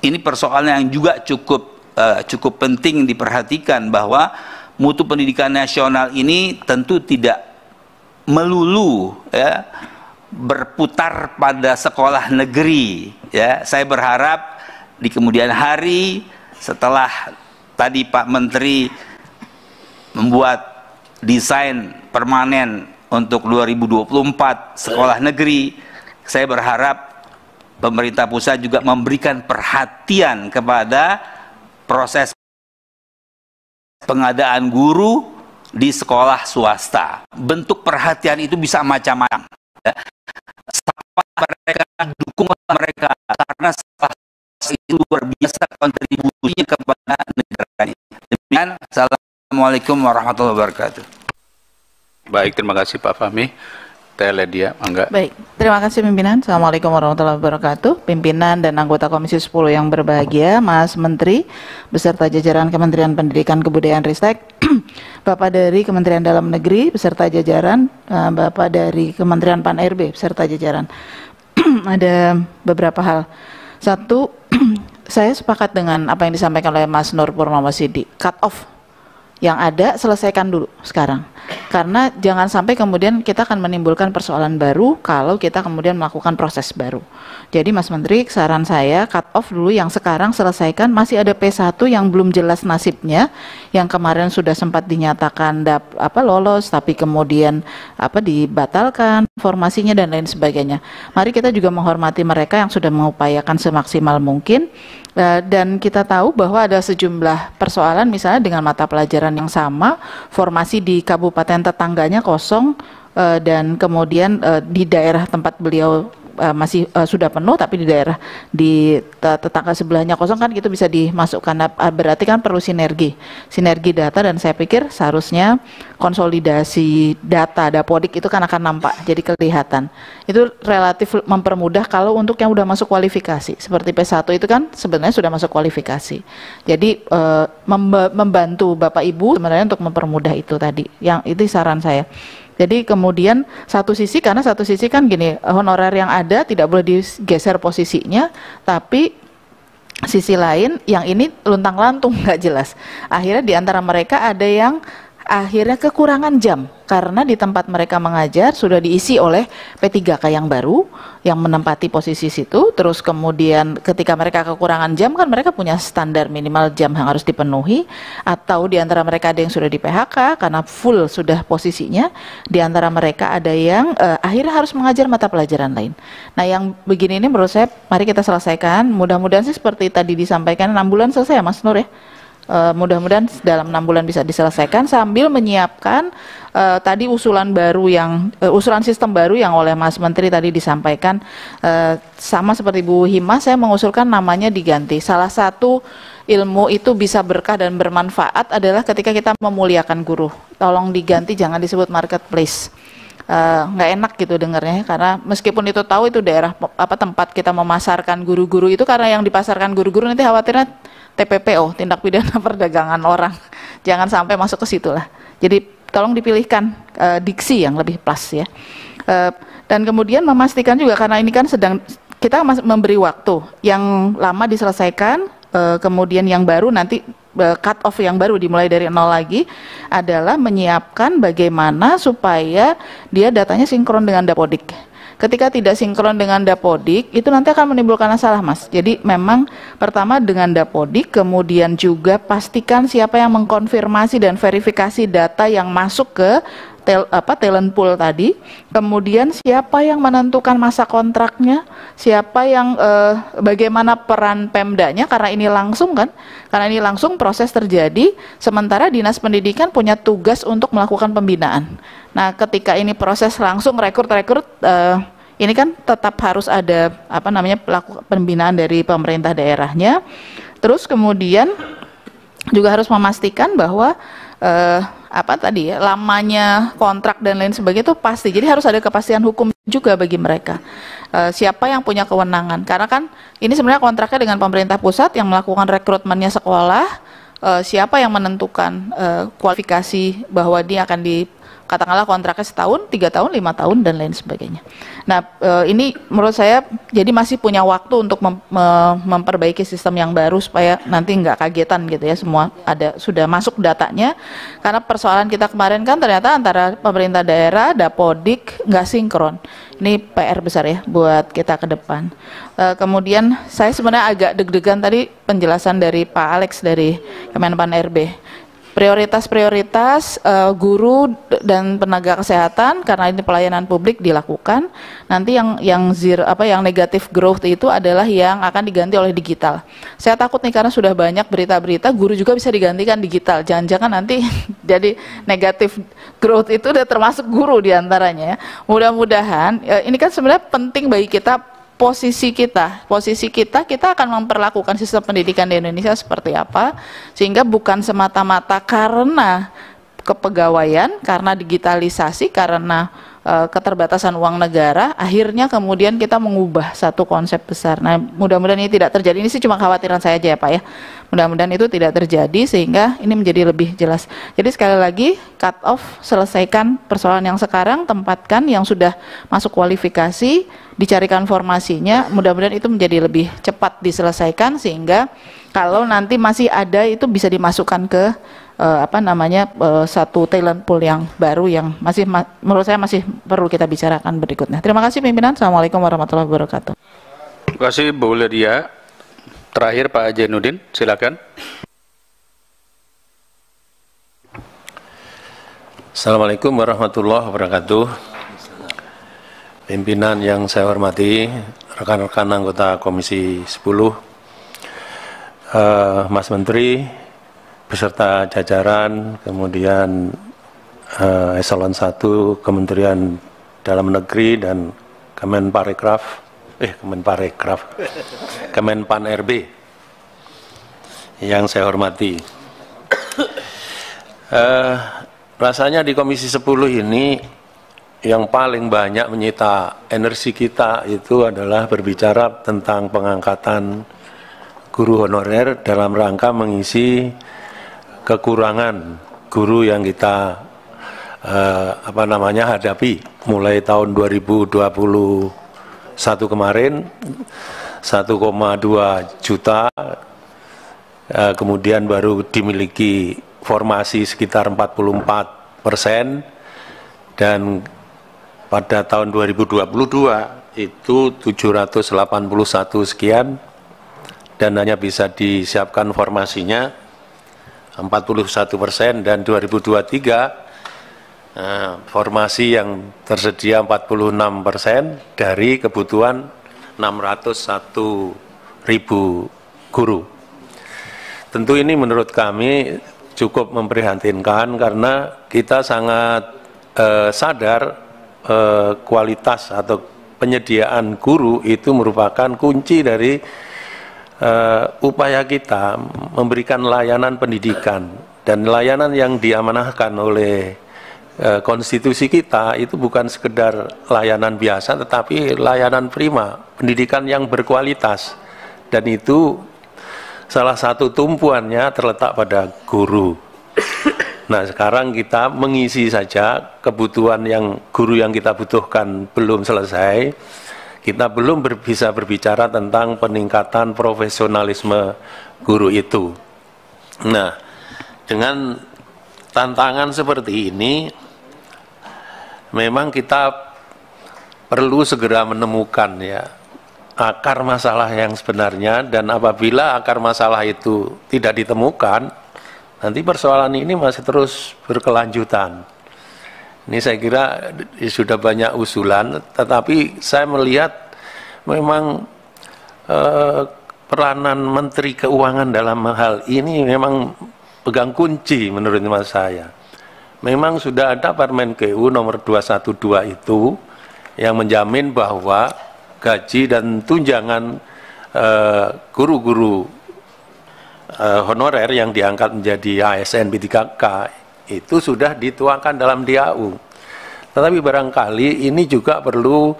ini persoalan yang juga cukup penting diperhatikan, bahwa mutu pendidikan nasional ini tentu tidak melulu, ya, berputar pada sekolah negeri, ya. Saya berharap di kemudian hari setelah tadi Pak Menteri membuat desain permanen untuk 2024 sekolah negeri, saya berharap pemerintah pusat juga memberikan perhatian kepada proses pengadaan guru di sekolah swasta. Bentuk perhatian itu bisa macam-macam, ya. Sapa mereka, dukunglah mereka, karena sekolah itu luar biasa kontribusinya kepada negara ini. Demikian, Assalamualaikum warahmatullahi wabarakatuh. Baik, terima kasih Pak Fahmi. Teledia, Angga. Baik, terima kasih pimpinan. Assalamualaikum warahmatullahi wabarakatuh. Pimpinan dan anggota Komisi 10 yang berbahagia, Mas Menteri beserta jajaran Kementerian Pendidikan Kebudayaan Ristek, Bapak dari Kementerian Dalam Negeri beserta jajaran, Bapak dari Kementerian Pan-RB beserta jajaran. Ada beberapa hal. Satu, saya sepakat dengan apa yang disampaikan oleh Mas Nur Purnomosidi. Cut off yang ada selesaikan dulu sekarang, karena jangan sampai kemudian kita akan menimbulkan persoalan baru kalau kita kemudian melakukan proses baru. Jadi Mas Menteri, saran saya cut off dulu yang sekarang selesaikan. Masih ada P1 yang belum jelas nasibnya, yang kemarin sudah sempat dinyatakan lolos tapi kemudian dibatalkan formasinya dan lain sebagainya. Mari kita juga menghormati mereka yang sudah mengupayakan semaksimal mungkin. Dan kita tahu bahwa ada sejumlah persoalan, misalnya dengan mata pelajaran yang sama, formasi di kabupaten tetangganya kosong, dan kemudian di daerah tempat beliau masih sudah penuh, tapi di daerah di tetangga sebelahnya kosong, kan itu bisa dimasukkan. Berarti kan perlu sinergi data, dan saya pikir seharusnya konsolidasi data Dapodik itu kan akan nampak, jadi kelihatan. Itu relatif mempermudah kalau untuk yang udah masuk kualifikasi seperti P1 itu kan sebenarnya sudah masuk kualifikasi. Jadi membantu Bapak Ibu sebenarnya untuk mempermudah itu tadi. Yang itu saran saya. Jadi kemudian satu sisi kan gini, honorer yang ada tidak boleh digeser posisinya, tapi sisi lain yang ini luntang-lantung nggak jelas. Akhirnya di antara mereka ada yang akhirnya kekurangan jam karena di tempat mereka mengajar sudah diisi oleh P3K yang baru yang menempati posisi situ. Terus kemudian ketika mereka kekurangan jam, kan mereka punya standar minimal jam yang harus dipenuhi, atau di antara mereka ada yang sudah di PHK karena full sudah posisinya. Di antara mereka ada yang akhirnya harus mengajar mata pelajaran lain. Nah, yang begini ini menurut saya mari kita selesaikan. Mudah-mudahan sih seperti tadi disampaikan 6 bulan selesai ya Mas Nur ya. Mudah-mudahan dalam 6 bulan bisa diselesaikan sambil menyiapkan tadi usulan baru usulan sistem baru yang oleh Mas Menteri tadi disampaikan, sama seperti Bu Hima, saya mengusulkan namanya diganti. Salah satu ilmu itu bisa berkah dan bermanfaat adalah ketika kita memuliakan guru. Tolong diganti, jangan disebut marketplace. nggak enak gitu dengarnya, karena meskipun itu tahu itu daerah tempat kita memasarkan guru-guru itu, karena yang dipasarkan guru-guru nanti khawatirnya TPPO, tindak pidana perdagangan orang, jangan sampai masuk ke situ lah. Jadi tolong dipilihkan diksi yang lebih plus ya. Dan kemudian memastikan juga, karena ini kan sedang kita memberi waktu yang lama diselesaikan, kemudian yang baru nanti cut off yang baru dimulai dari nol lagi, adalah menyiapkan bagaimana supaya dia datanya sinkron dengan Dapodik. Ketika tidak sinkron dengan Dapodik, itu nanti akan menimbulkan masalah, Mas. Jadi memang pertama dengan Dapodik, kemudian juga pastikan siapa yang mengkonfirmasi dan verifikasi data yang masuk ke talent pool tadi, kemudian siapa yang menentukan masa kontraknya, siapa yang bagaimana peran Pemdanya, karena ini langsung kan, karena ini langsung proses terjadi, sementara Dinas Pendidikan punya tugas untuk melakukan pembinaan. Nah, ketika ini proses langsung rekrut ini kan tetap harus ada pelaku pembinaan dari pemerintah daerahnya. Terus kemudian juga harus memastikan bahwa lamanya kontrak dan lain sebagainya itu pasti. Jadi harus ada kepastian hukum juga bagi mereka. Siapa yang punya kewenangan? Karena kan ini sebenarnya kontraknya dengan pemerintah pusat yang melakukan rekrutmennya sekolah. Siapa yang menentukan kualifikasi bahwa dia akan katakanlah kontraknya setahun, 3 tahun, 5 tahun dan lain sebagainya. Nah, ini menurut saya jadi masih punya waktu untuk memperbaiki sistem yang baru supaya nanti nggak kagetan gitu ya, semua sudah masuk datanya. Karena persoalan kita kemarin kan ternyata antara pemerintah daerah, Dapodik nggak sinkron. Ini PR besar ya buat kita ke depan. Kemudian saya sebenarnya agak deg-degan tadi penjelasan dari Pak Alex dari Kemenpan RB. Prioritas guru dan tenaga kesehatan, karena ini pelayanan publik dilakukan. Nanti yang negatif growth itu adalah yang akan diganti oleh digital. Saya takut nih karena sudah banyak berita-berita guru juga bisa digantikan digital. Jangan-jangan nanti jadi negatif growth itu udah termasuk guru diantaranya. Mudah-mudahan ini kan sebenarnya penting bagi kita. Posisi kita akan memperlakukan sistem pendidikan di Indonesia seperti apa, sehingga bukan semata-mata karena kepegawaian, karena digitalisasi, karena keterbatasan uang negara, akhirnya kemudian kita mengubah satu konsep besar. Nah, mudah-mudahan ini tidak terjadi. Ini sih cuma khawatiran saya aja ya Pak ya. Mudah-mudahan itu tidak terjadi sehingga ini menjadi lebih jelas. Jadi sekali lagi, cut off, selesaikan persoalan yang sekarang, tempatkan yang sudah masuk kualifikasi, dicarikan formasinya, mudah-mudahan itu menjadi lebih cepat diselesaikan sehingga kalau nanti masih ada itu bisa dimasukkan ke satu talent pool yang baru yang masih menurut saya masih perlu kita bicarakan berikutnya. Terima kasih pimpinan. Assalamualaikum warahmatullahi wabarakatuh. Terima kasih Bu Lydia. Terakhir Pak Jainuddin, silakan. Assalamualaikum warahmatullahi wabarakatuh. Pimpinan yang saya hormati, rekan-rekan anggota Komisi 10, Mas Menteri beserta jajaran, kemudian Eselon 1 Kementerian Dalam Negeri dan Kemenpan RB yang saya hormati. Rasanya di Komisi 10 ini yang paling banyak menyita energi kita itu adalah berbicara tentang pengangkatan guru honorer dalam rangka mengisi kekurangan guru yang kita hadapi mulai tahun 2021 kemarin 1,2 juta, kemudian baru dimiliki formasi sekitar 44%, dan pada tahun 2022 itu 781 sekian, dan hanya bisa disiapkan formasinya 41%, dan 2023 formasi yang tersedia 46% dari kebutuhan 601.000 guru. Tentu ini menurut kami cukup memprihatinkan karena kita sangat sadar kualitas atau penyediaan guru itu merupakan kunci dari upaya kita memberikan layanan pendidikan, dan layanan yang diamanahkan oleh konstitusi kita itu bukan sekedar layanan biasa, tetapi layanan prima, pendidikan yang berkualitas. Dan itu salah satu tumpuannya terletak pada guru. Nah, sekarang kita mengisi saja kebutuhan yang guru yang kita butuhkan belum selesai. Kita belum bisa berbicara tentang peningkatan profesionalisme guru itu. Nah, dengan tantangan seperti ini, memang kita perlu segera menemukan ya akar masalah yang sebenarnya, dan apabila akar masalah itu tidak ditemukan, nanti persoalan ini masih terus berkelanjutan. Ini saya kira sudah banyak usulan, tetapi saya melihat memang peranan Menteri Keuangan dalam hal ini memang pegang kunci menurut hemat saya. Memang sudah ada Permen KU nomor 212 itu yang menjamin bahwa gaji dan tunjangan guru-guru honorer yang diangkat menjadi ASN P3K itu sudah dituangkan dalam DAU. Tetapi barangkali ini juga perlu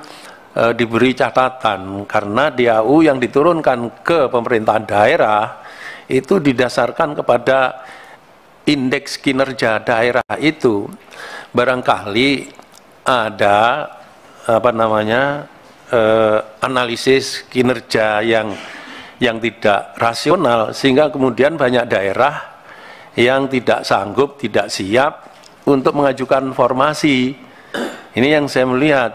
diberi catatan, karena DAU yang diturunkan ke pemerintahan daerah itu didasarkan kepada indeks kinerja daerah itu. Barangkali ada analisis kinerja yang tidak rasional, sehingga kemudian banyak daerah yang tidak sanggup, tidak siap untuk mengajukan formasi. Ini yang saya melihat,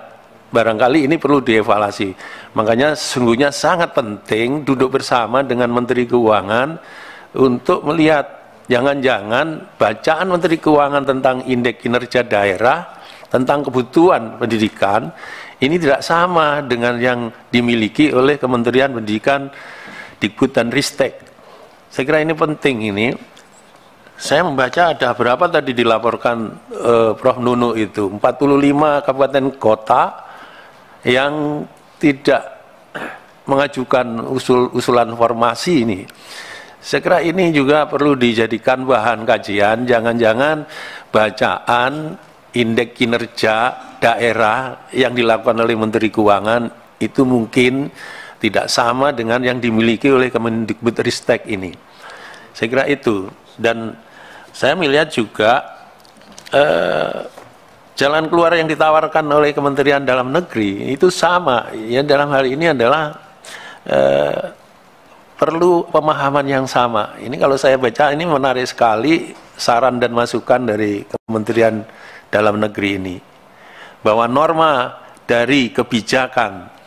barangkali ini perlu dievaluasi. Makanya sesungguhnya sangat penting duduk bersama dengan Menteri Keuangan untuk melihat jangan-jangan bacaan Menteri Keuangan tentang indeks kinerja daerah, tentang kebutuhan pendidikan, ini tidak sama dengan yang dimiliki oleh Kementerian Pendidikan, Dikbud dan Ristek. Saya kira ini penting ini. Saya membaca ada berapa tadi dilaporkan Prof. Nunu itu, 45 kabupaten kota yang tidak mengajukan usulan formasi ini. Saya kira ini juga perlu dijadikan bahan kajian, jangan-jangan bacaan indeks kinerja daerah yang dilakukan oleh Menteri Keuangan itu mungkin tidak sama dengan yang dimiliki oleh Kemendikbud Ristek ini. Saya kira itu. Dan saya melihat juga jalan keluar yang ditawarkan oleh Kementerian Dalam Negeri itu sama. Ya, dalam hal ini adalah perlu pemahaman yang sama. Ini kalau saya baca ini menarik sekali saran dan masukan dari Kementerian Dalam Negeri ini, bahwa norma dari kebijakan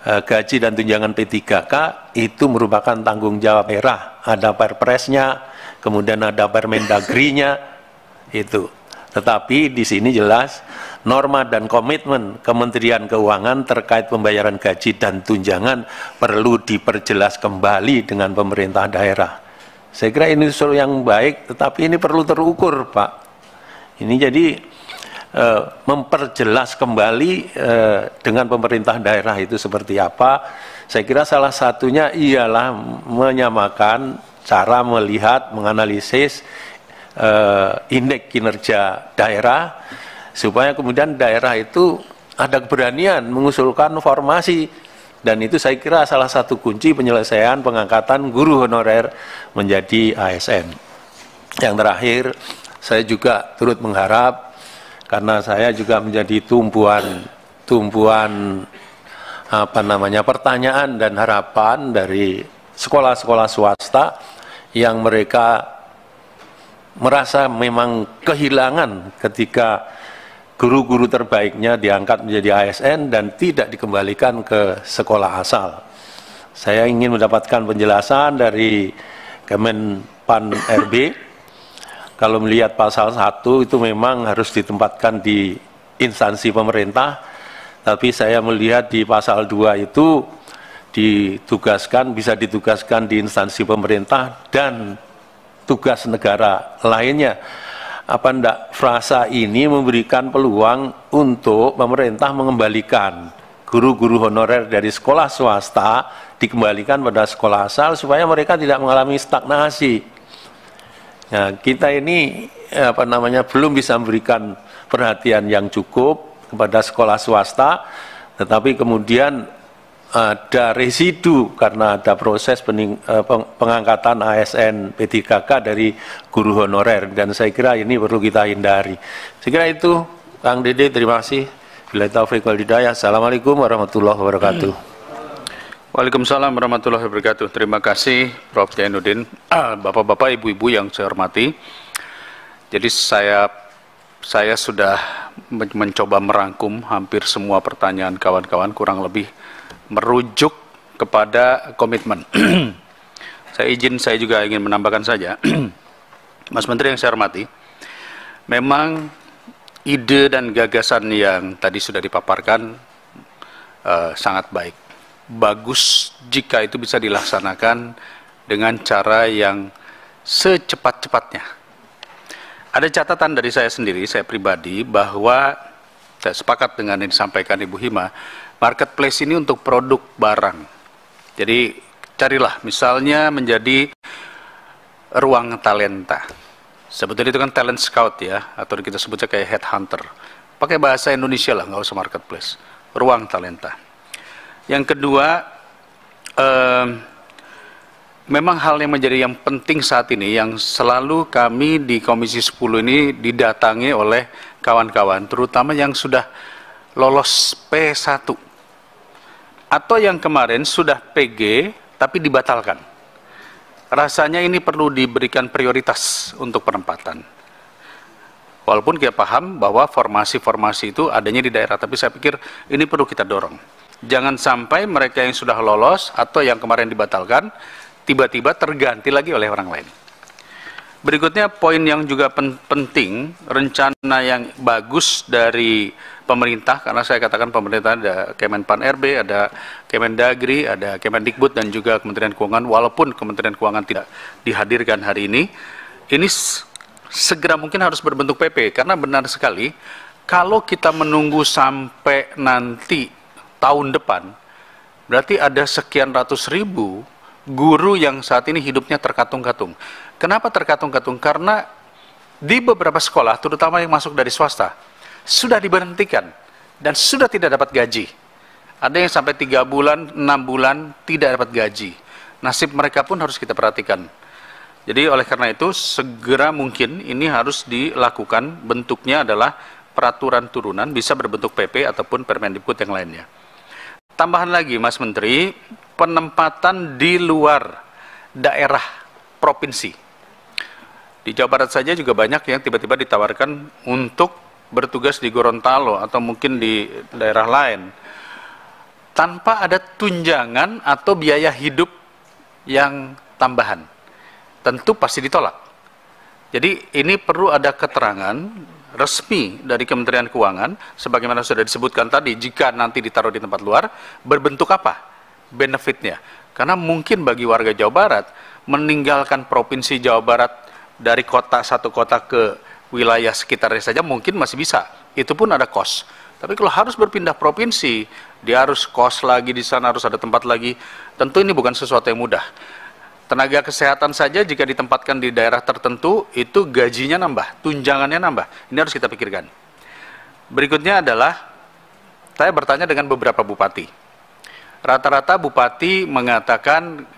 gaji dan tunjangan P3K itu merupakan tanggung jawab daerah. Ada perpresnya, kemudian ada Permendagrinya itu. Tetapi di sini jelas norma dan komitmen Kementerian Keuangan terkait pembayaran gaji dan tunjangan perlu diperjelas kembali dengan pemerintah daerah. Saya kira ini usul yang baik, tetapi ini perlu terukur, Pak. Ini jadi memperjelas kembali dengan pemerintah daerah itu seperti apa. Saya kira salah satunya ialah menyamakan cara melihat, menganalisis indeks kinerja daerah, supaya kemudian daerah itu ada keberanian mengusulkan formasi. Dan itu saya kira salah satu kunci penyelesaian pengangkatan guru honorer menjadi ASN. Yang terakhir, saya juga turut mengharap, karena saya juga menjadi tumpuan pertanyaan dan harapan dari sekolah-sekolah swasta yang mereka merasa memang kehilangan ketika guru-guru terbaiknya diangkat menjadi ASN dan tidak dikembalikan ke sekolah asal. Saya ingin mendapatkan penjelasan dari Kemenpan RB. Kalau melihat pasal 1 itu memang harus ditempatkan di instansi pemerintah, tapi saya melihat di pasal 2 itu bisa ditugaskan di instansi pemerintah dan tugas negara lainnya. Apa enggak frasa ini memberikan peluang untuk pemerintah mengembalikan guru-guru honorer dari sekolah swasta dikembalikan pada sekolah asal supaya mereka tidak mengalami stagnasi. Nah, kita ini belum bisa memberikan perhatian yang cukup kepada sekolah swasta, tetapi kemudian ada residu karena ada proses pengangkatan ASN P3K dari guru honorer, dan saya kira ini perlu kita hindari. Saya kira itu, Kang Dede, terima kasih. Bila taufiq wal hidayah. Assalamualaikum warahmatullahi wabarakatuh. Waalaikumsalam warahmatullahi wabarakatuh. Terima kasih Prof. Jainuddin. Bapak-bapak, ibu-ibu yang saya hormati. Jadi saya sudah mencoba merangkum hampir semua pertanyaan kawan-kawan, kurang lebih merujuk kepada komitmen. Saya juga ingin menambahkan saja, Mas Menteri yang saya hormati, memang ide dan gagasan yang tadi sudah dipaparkan sangat baik. Bagus jika itu bisa dilaksanakan dengan cara yang secepat-cepatnya. Ada catatan dari saya sendiri, saya pribadi, bahwa saya sepakat dengan yang disampaikan Ibu Hima, marketplace ini untuk produk barang. Jadi carilah misalnya menjadi ruang talenta. Sebetulnya itu kan talent scout ya, atau kita sebutnya kayak headhunter. Pakai bahasa Indonesia lah, nggak usah marketplace. Ruang talenta. Yang kedua, memang hal yang menjadi yang penting saat ini, yang selalu kami di Komisi 10 ini didatangi oleh kawan-kawan, terutama yang sudah lolos P1. Atau yang kemarin sudah PG tapi dibatalkan. Rasanya ini perlu diberikan prioritas untuk penempatan. Walaupun kita paham bahwa formasi-formasi itu adanya di daerah, tapi saya pikir ini perlu kita dorong. Jangan sampai mereka yang sudah lolos atau yang kemarin dibatalkan tiba-tiba terganti lagi oleh orang lain. Berikutnya poin yang juga penting, rencana yang bagus dari pemerintah, karena saya katakan pemerintah ada Kemenpan RB, ada Kemendagri, ada Kemendikbud, dan juga Kementerian Keuangan, walaupun Kementerian Keuangan tidak dihadirkan hari ini segera mungkin harus berbentuk PP, karena benar sekali, kalau kita menunggu sampai nanti tahun depan, berarti ada sekian ratus ribu guru yang saat ini hidupnya terkatung-katung. Kenapa terkatung-katung? Karena di beberapa sekolah, terutama yang masuk dari swasta, sudah diberhentikan dan sudah tidak dapat gaji. Ada yang sampai 3 bulan, 6 bulan tidak dapat gaji. Nasib mereka pun harus kita perhatikan. Jadi oleh karena itu, segera mungkin ini harus dilakukan, bentuknya adalah peraturan turunan, bisa berbentuk PP ataupun Permendikbud yang lainnya. Tambahan lagi, Mas Menteri, penempatan di luar daerah provinsi. Di Jawa Barat saja juga banyak yang tiba-tiba ditawarkan untuk bertugas di Gorontalo atau mungkin di daerah lain, tanpa ada tunjangan atau biaya hidup yang tambahan. Tentu pasti ditolak. Jadi ini perlu ada keterangan resmi dari Kementerian Keuangan, sebagaimana sudah disebutkan tadi, jika nanti ditaruh di tempat luar, berbentuk apa benefitnya. Karena mungkin bagi warga Jawa Barat, meninggalkan Provinsi Jawa Barat dari satu kota ke wilayah sekitarnya saja mungkin masih bisa. Itu pun ada kos. Tapi kalau harus berpindah provinsi, dia harus kos lagi di sana, harus ada tempat lagi. Tentu ini bukan sesuatu yang mudah. Tenaga kesehatan saja jika ditempatkan di daerah tertentu, itu gajinya nambah, tunjangannya nambah. Ini harus kita pikirkan. Berikutnya adalah, saya bertanya dengan beberapa bupati. Rata-rata bupati mengatakan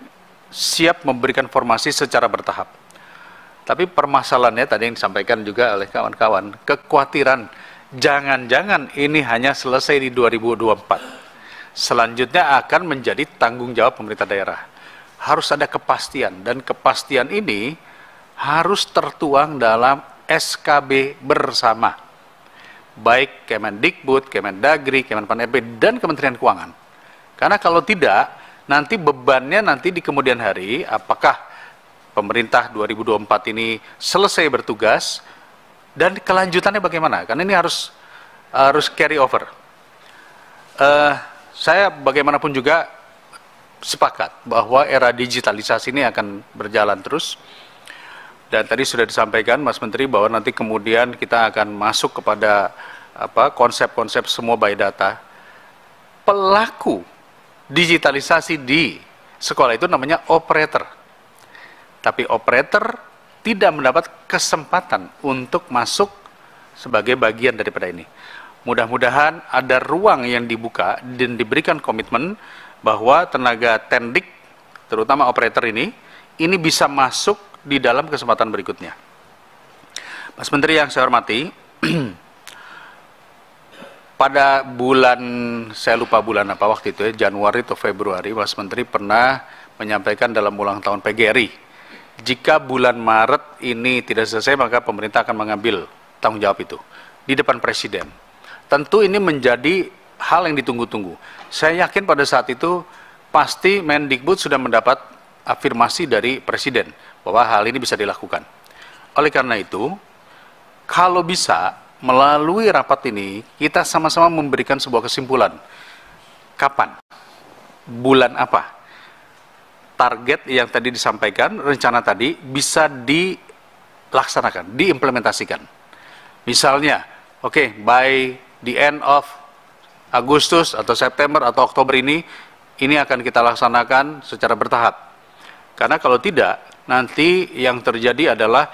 siap memberikan formasi secara bertahap. Tapi permasalahannya tadi yang disampaikan juga oleh kawan-kawan, kekhawatiran jangan-jangan ini hanya selesai di 2024. Selanjutnya akan menjadi tanggung jawab pemerintah daerah. Harus ada kepastian, dan kepastian ini harus tertuang dalam SKB bersama. Baik Kemendikbud, Kemendagri, Kemenpan RB, dan Kementerian Keuangan. Karena kalau tidak, nanti bebannya nanti di kemudian hari, apakah pemerintah 2024 ini selesai bertugas, dan kelanjutannya bagaimana? Karena ini harus carry over. Saya bagaimanapun juga sepakat bahwa era digitalisasi ini akan berjalan terus. Dan tadi sudah disampaikan Mas Menteri bahwa nanti kemudian kita akan masuk kepada konsep-konsep semua by data. Pelaku digitalisasi di sekolah itu namanya operator. Tapi operator tidak mendapat kesempatan untuk masuk sebagai bagian daripada ini. Mudah-mudahan ada ruang yang dibuka dan diberikan komitmen bahwa tenaga tendik, terutama operator ini bisa masuk di dalam kesempatan berikutnya. Mas Menteri yang saya hormati, pada bulan, saya lupa bulan apa waktu itu ya, Januari atau Februari, Mas Menteri pernah menyampaikan dalam ulang tahun PGRI, jika bulan Maret ini tidak selesai, maka pemerintah akan mengambil tanggung jawab itu di depan Presiden. Tentu ini menjadi hal yang ditunggu-tunggu. Saya yakin pada saat itu pasti Mendikbud sudah mendapat afirmasi dari Presiden bahwa hal ini bisa dilakukan. Oleh karena itu, kalau bisa melalui rapat ini, kita sama-sama memberikan sebuah kesimpulan. Kapan? Bulan apa? Target yang tadi disampaikan, rencana tadi, bisa dilaksanakan, diimplementasikan. Misalnya, oke, by the end of Agustus atau September atau Oktober ini akan kita laksanakan secara bertahap. Karena kalau tidak, nanti yang terjadi adalah,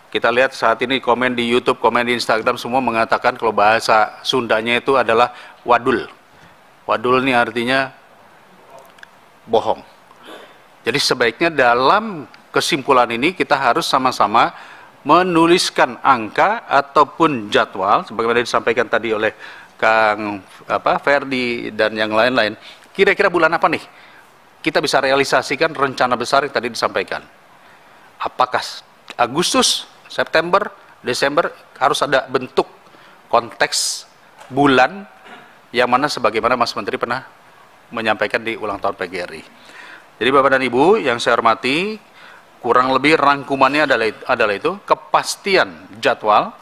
kita lihat saat ini komen di YouTube, komen di Instagram, semua mengatakan kalau bahasa Sundanya itu adalah wadul. Wadul ini artinya bohong. Jadi sebaiknya dalam kesimpulan ini kita harus sama-sama menuliskan angka ataupun jadwal, sebagaimana disampaikan tadi oleh Kang Ferdi dan yang lain-lain. Kira-kira bulan apa nih kita bisa realisasikan rencana besar yang tadi disampaikan? Apakah Agustus, September, Desember? Harus ada bentuk konteks bulan yang mana sebagaimana Mas Menteri pernah menyampaikan di ulang tahun PGRI. Jadi Bapak dan Ibu yang saya hormati, kurang lebih rangkumannya adalah itu, kepastian jadwal,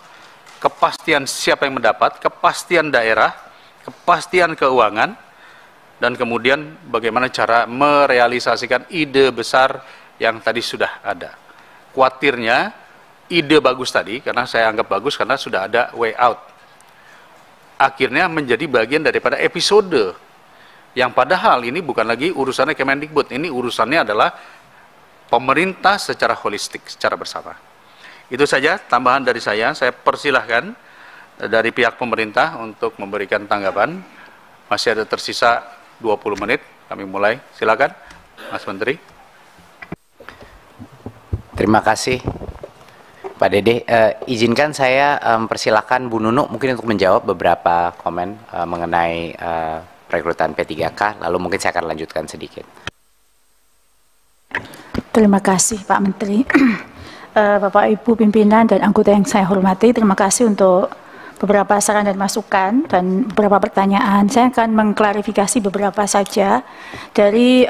kepastian siapa yang mendapat, kepastian daerah, kepastian keuangan, dan kemudian bagaimana cara merealisasikan ide besar yang tadi sudah ada. Khawatirnya ide bagus tadi, karena saya anggap bagus karena sudah ada way out, akhirnya menjadi bagian daripada episode yang padahal ini bukan lagi urusannya Kemendikbud, ini urusannya adalah pemerintah secara holistik, secara bersama. Itu saja tambahan dari saya persilahkan dari pihak pemerintah untuk memberikan tanggapan. Masih ada tersisa 20 menit, kami mulai. Silakan, Mas Menteri. Terima kasih, Pak Dede. Izinkan saya persilahkan Bu Nunu mungkin untuk menjawab beberapa komen mengenai rekrutan P3K, lalu mungkin saya akan lanjutkan sedikit. Terima kasih Pak Menteri. Bapak Ibu pimpinan dan anggota yang saya hormati, terima kasih untuk beberapa saran dan masukan dan beberapa pertanyaan. Saya akan mengklarifikasi beberapa saja dari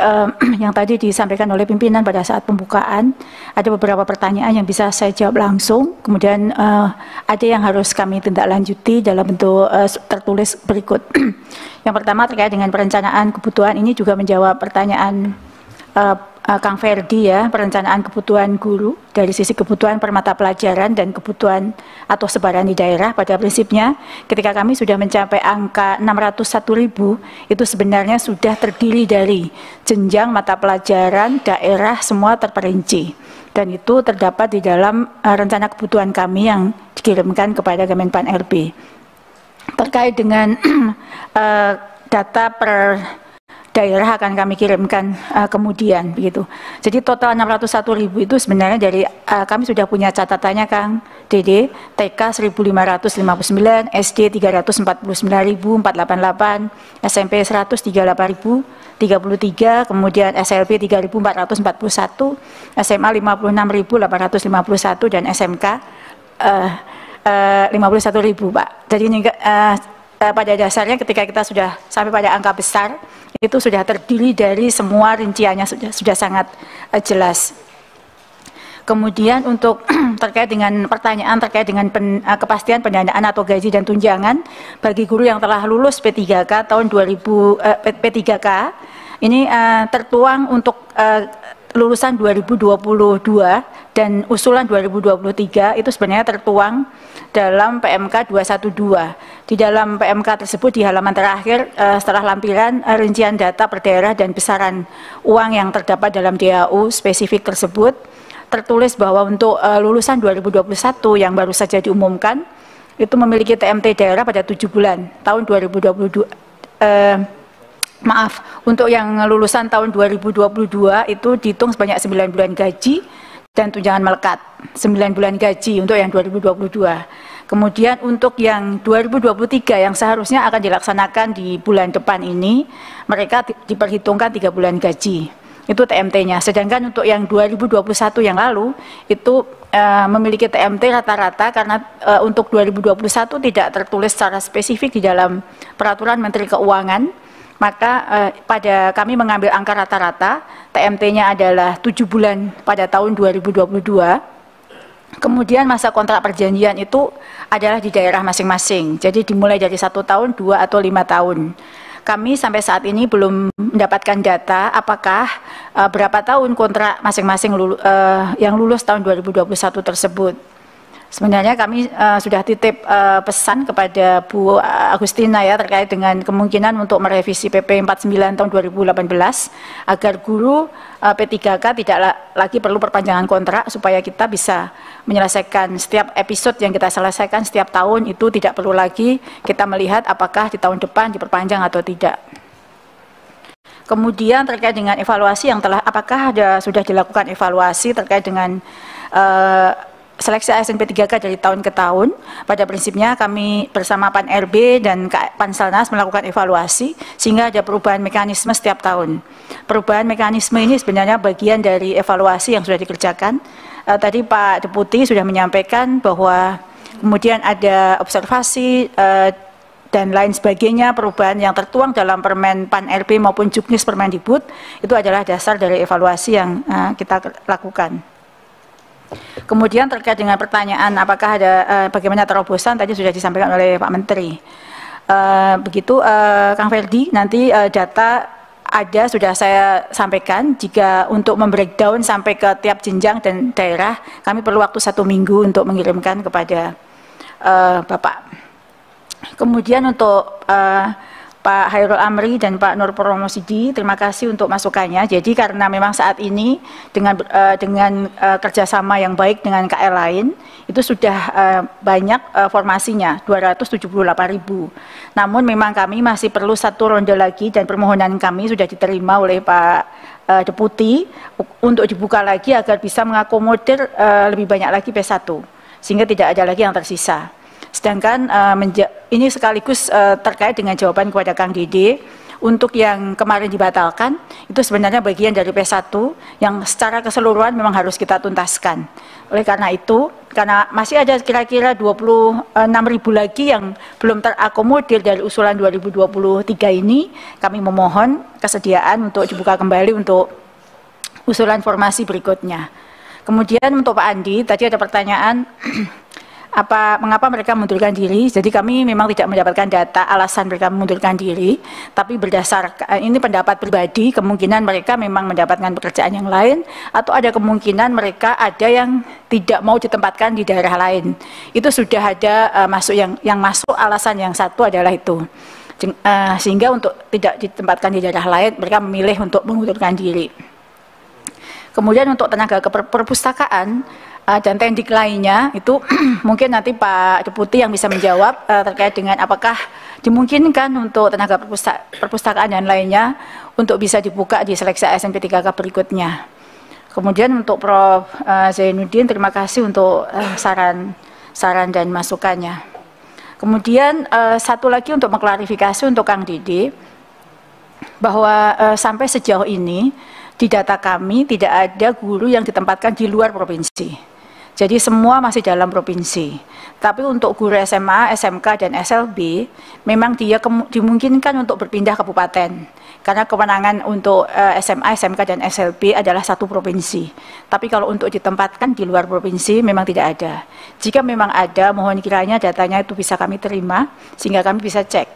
yang tadi disampaikan oleh pimpinan pada saat pembukaan. Ada beberapa pertanyaan yang bisa saya jawab langsung, kemudian ada yang harus kami tindak lanjuti dalam bentuk tertulis berikut. Yang pertama terkait dengan perencanaan kebutuhan, ini juga menjawab pertanyaan Kang Ferdi ya, perencanaan kebutuhan guru dari sisi kebutuhan per mata pelajaran dan kebutuhan atau sebaran di daerah. Pada prinsipnya ketika kami sudah mencapai angka 601.000, itu sebenarnya sudah terdiri dari jenjang mata pelajaran, daerah, semua terperinci, dan itu terdapat di dalam rencana kebutuhan kami yang dikirimkan kepada Kemenpan RB. Terkait dengan data per daerah akan kami kirimkan kemudian begitu. Jadi total 601.000 itu sebenarnya dari kami sudah punya catatannya Kang Dede. TK 1.559, SD 349.488, SMP 138.033, kemudian SLB 3.441, SMA 56.851 dan SMK 51.000 Pak. Jadi pada dasarnya ketika kita sudah sampai pada angka besar, itu sudah terdiri dari semua rinciannya sudah sangat jelas. Kemudian untuk terkait dengan pertanyaan terkait dengan kepastian pendanaan atau gaji dan tunjangan bagi guru yang telah lulus P3K tahun 2000, ini tertuang untuk lulusan 2022 dan usulan 2023 itu sebenarnya tertuang dalam PMK 212. Di dalam PMK tersebut di halaman terakhir setelah lampiran rincian data per daerah dan besaran uang yang terdapat dalam DAU spesifik tersebut tertulis bahwa untuk lulusan 2021 yang baru saja diumumkan itu memiliki TMT daerah pada 7 bulan tahun 2022. Untuk yang lulusan tahun 2022 itu dihitung sebanyak 9 bulan gaji dan tunjangan melekat, 9 bulan gaji untuk yang 2022. Kemudian untuk yang 2023 yang seharusnya akan dilaksanakan di bulan depan ini, mereka diperhitungkan 3 bulan gaji. Itu TMT-nya. Sedangkan untuk yang 2021 yang lalu itu memiliki TMT rata-rata karena untuk 2021 tidak tertulis secara spesifik di dalam peraturan Menteri Keuangan, maka pada kami mengambil angka rata-rata, TMT-nya adalah 7 bulan pada tahun 2022. Kemudian masa kontrak perjanjian itu adalah di daerah masing-masing. Jadi dimulai dari 1 tahun, 2 atau 5 tahun. Kami sampai saat ini belum mendapatkan data apakah berapa tahun kontrak masing-masing yang lulus tahun 2021 tersebut. Sebenarnya kami sudah titip pesan kepada Bu Agustina ya terkait dengan kemungkinan untuk merevisi PP 49 tahun 2018 agar guru P3K tidak lagi perlu perpanjangan kontrak supaya kita bisa menyelesaikan setiap episode yang kita selesaikan setiap tahun itu tidak perlu lagi kita melihat apakah di tahun depan diperpanjang atau tidak. Kemudian terkait dengan evaluasi yang apakah sudah dilakukan evaluasi terkait dengan seleksi ASN P3K dari tahun ke tahun. Pada prinsipnya kami bersama PAN RB dan Panselnas melakukan evaluasi sehingga ada perubahan mekanisme setiap tahun. Perubahan mekanisme ini sebenarnya bagian dari evaluasi yang sudah dikerjakan. Tadi Pak Deputi sudah menyampaikan bahwa kemudian ada observasi dan lain sebagainya, perubahan yang tertuang dalam Permen PAN RB maupun Juknis Permendikbud itu adalah dasar dari evaluasi yang kita lakukan. Kemudian terkait dengan pertanyaan apakah ada bagaimana terobosan tadi sudah disampaikan oleh Pak Menteri. Begitu Kang Ferdi, nanti data ada sudah saya sampaikan. Jika untuk membreakdown sampai ke tiap jenjang dan daerah, kami perlu waktu 1 minggu untuk mengirimkan kepada Bapak. Kemudian untuk Pak Hairul Amri dan Pak Nur Promosidi, terima kasih untuk masukannya. Jadi karena memang saat ini dengan kerjasama yang baik dengan KL lain, itu sudah banyak formasinya, 278.000. Namun memang kami masih perlu 1 ronde lagi dan permohonan kami sudah diterima oleh Pak Deputi untuk dibuka lagi agar bisa mengakomodir lebih banyak lagi P1, sehingga tidak ada lagi yang tersisa. Sedangkan ini sekaligus terkait dengan jawaban kepada Kang Dede, untuk yang kemarin dibatalkan, itu sebenarnya bagian dari P1 yang secara keseluruhan memang harus kita tuntaskan. Oleh karena itu, karena masih ada kira-kira 26.000 lagi yang belum terakomodir dari usulan 2023 ini, kami memohon kesediaan untuk dibuka kembali untuk usulan formasi berikutnya. Kemudian untuk Pak Andi, tadi ada pertanyaan, mengapa mereka mengundurkan diri. Jadi kami memang tidak mendapatkan data alasan mereka mengundurkan diri, tapi berdasarkan ini pendapat pribadi, kemungkinan mereka memang mendapatkan pekerjaan yang lain, atau ada kemungkinan mereka ada yang tidak mau ditempatkan di daerah lain. Itu sudah ada yang masuk alasan yang satu adalah itu. Sehingga untuk tidak ditempatkan di daerah lain, mereka memilih untuk mengundurkan diri. Kemudian untuk tenaga perpustakaan dan tendik lainnya itu mungkin nanti Pak Deputi yang bisa menjawab terkait dengan apakah dimungkinkan untuk tenaga perpustakaan dan lainnya untuk bisa dibuka di seleksi ASN P3K berikutnya. Kemudian untuk Prof. Zainuddin, terima kasih untuk saran dan masukannya. Kemudian satu lagi untuk mengklarifikasi untuk Kang Dede, bahwa sampai sejauh ini di data kami tidak ada guru yang ditempatkan di luar provinsi. Jadi semua masih dalam provinsi. Tapi untuk guru SMA, SMK, dan SLB, memang dia dimungkinkan untuk berpindah kabupaten. Karena kewenangan untuk SMA, SMK, dan SLB adalah satu provinsi. Tapi kalau untuk ditempatkan di luar provinsi, memang tidak ada. Jika memang ada, mohon kiranya datanya itu bisa kami terima, sehingga kami bisa cek.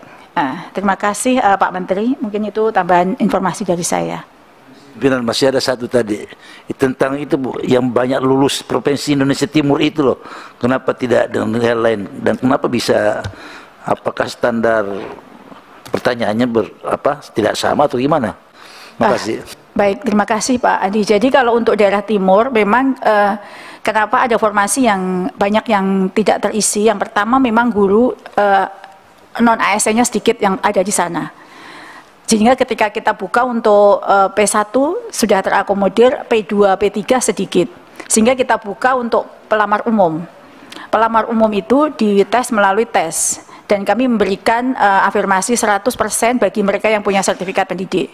Terima kasih Pak Menteri, mungkin itu tambahan informasi dari saya. Pimpinan, masih ada satu tadi tentang itu Bu, yang banyak lulus Provinsi Indonesia Timur itu loh, kenapa tidak dengan hal lain dan kenapa bisa, apakah standar pertanyaannya tidak sama atau gimana? Terima kasih. Baik, terima kasih Pak Adi. Jadi kalau untuk daerah timur memang kenapa ada formasi yang banyak yang tidak terisi. Yang pertama memang guru non-ASN-nya sedikit yang ada di sana. Sehingga ketika kita buka untuk P1 sudah terakomodir, P2, P3 sedikit. Sehingga kita buka untuk pelamar umum. Pelamar umum itu dites melalui tes. Dan kami memberikan afirmasi 100% bagi mereka yang punya sertifikat pendidik.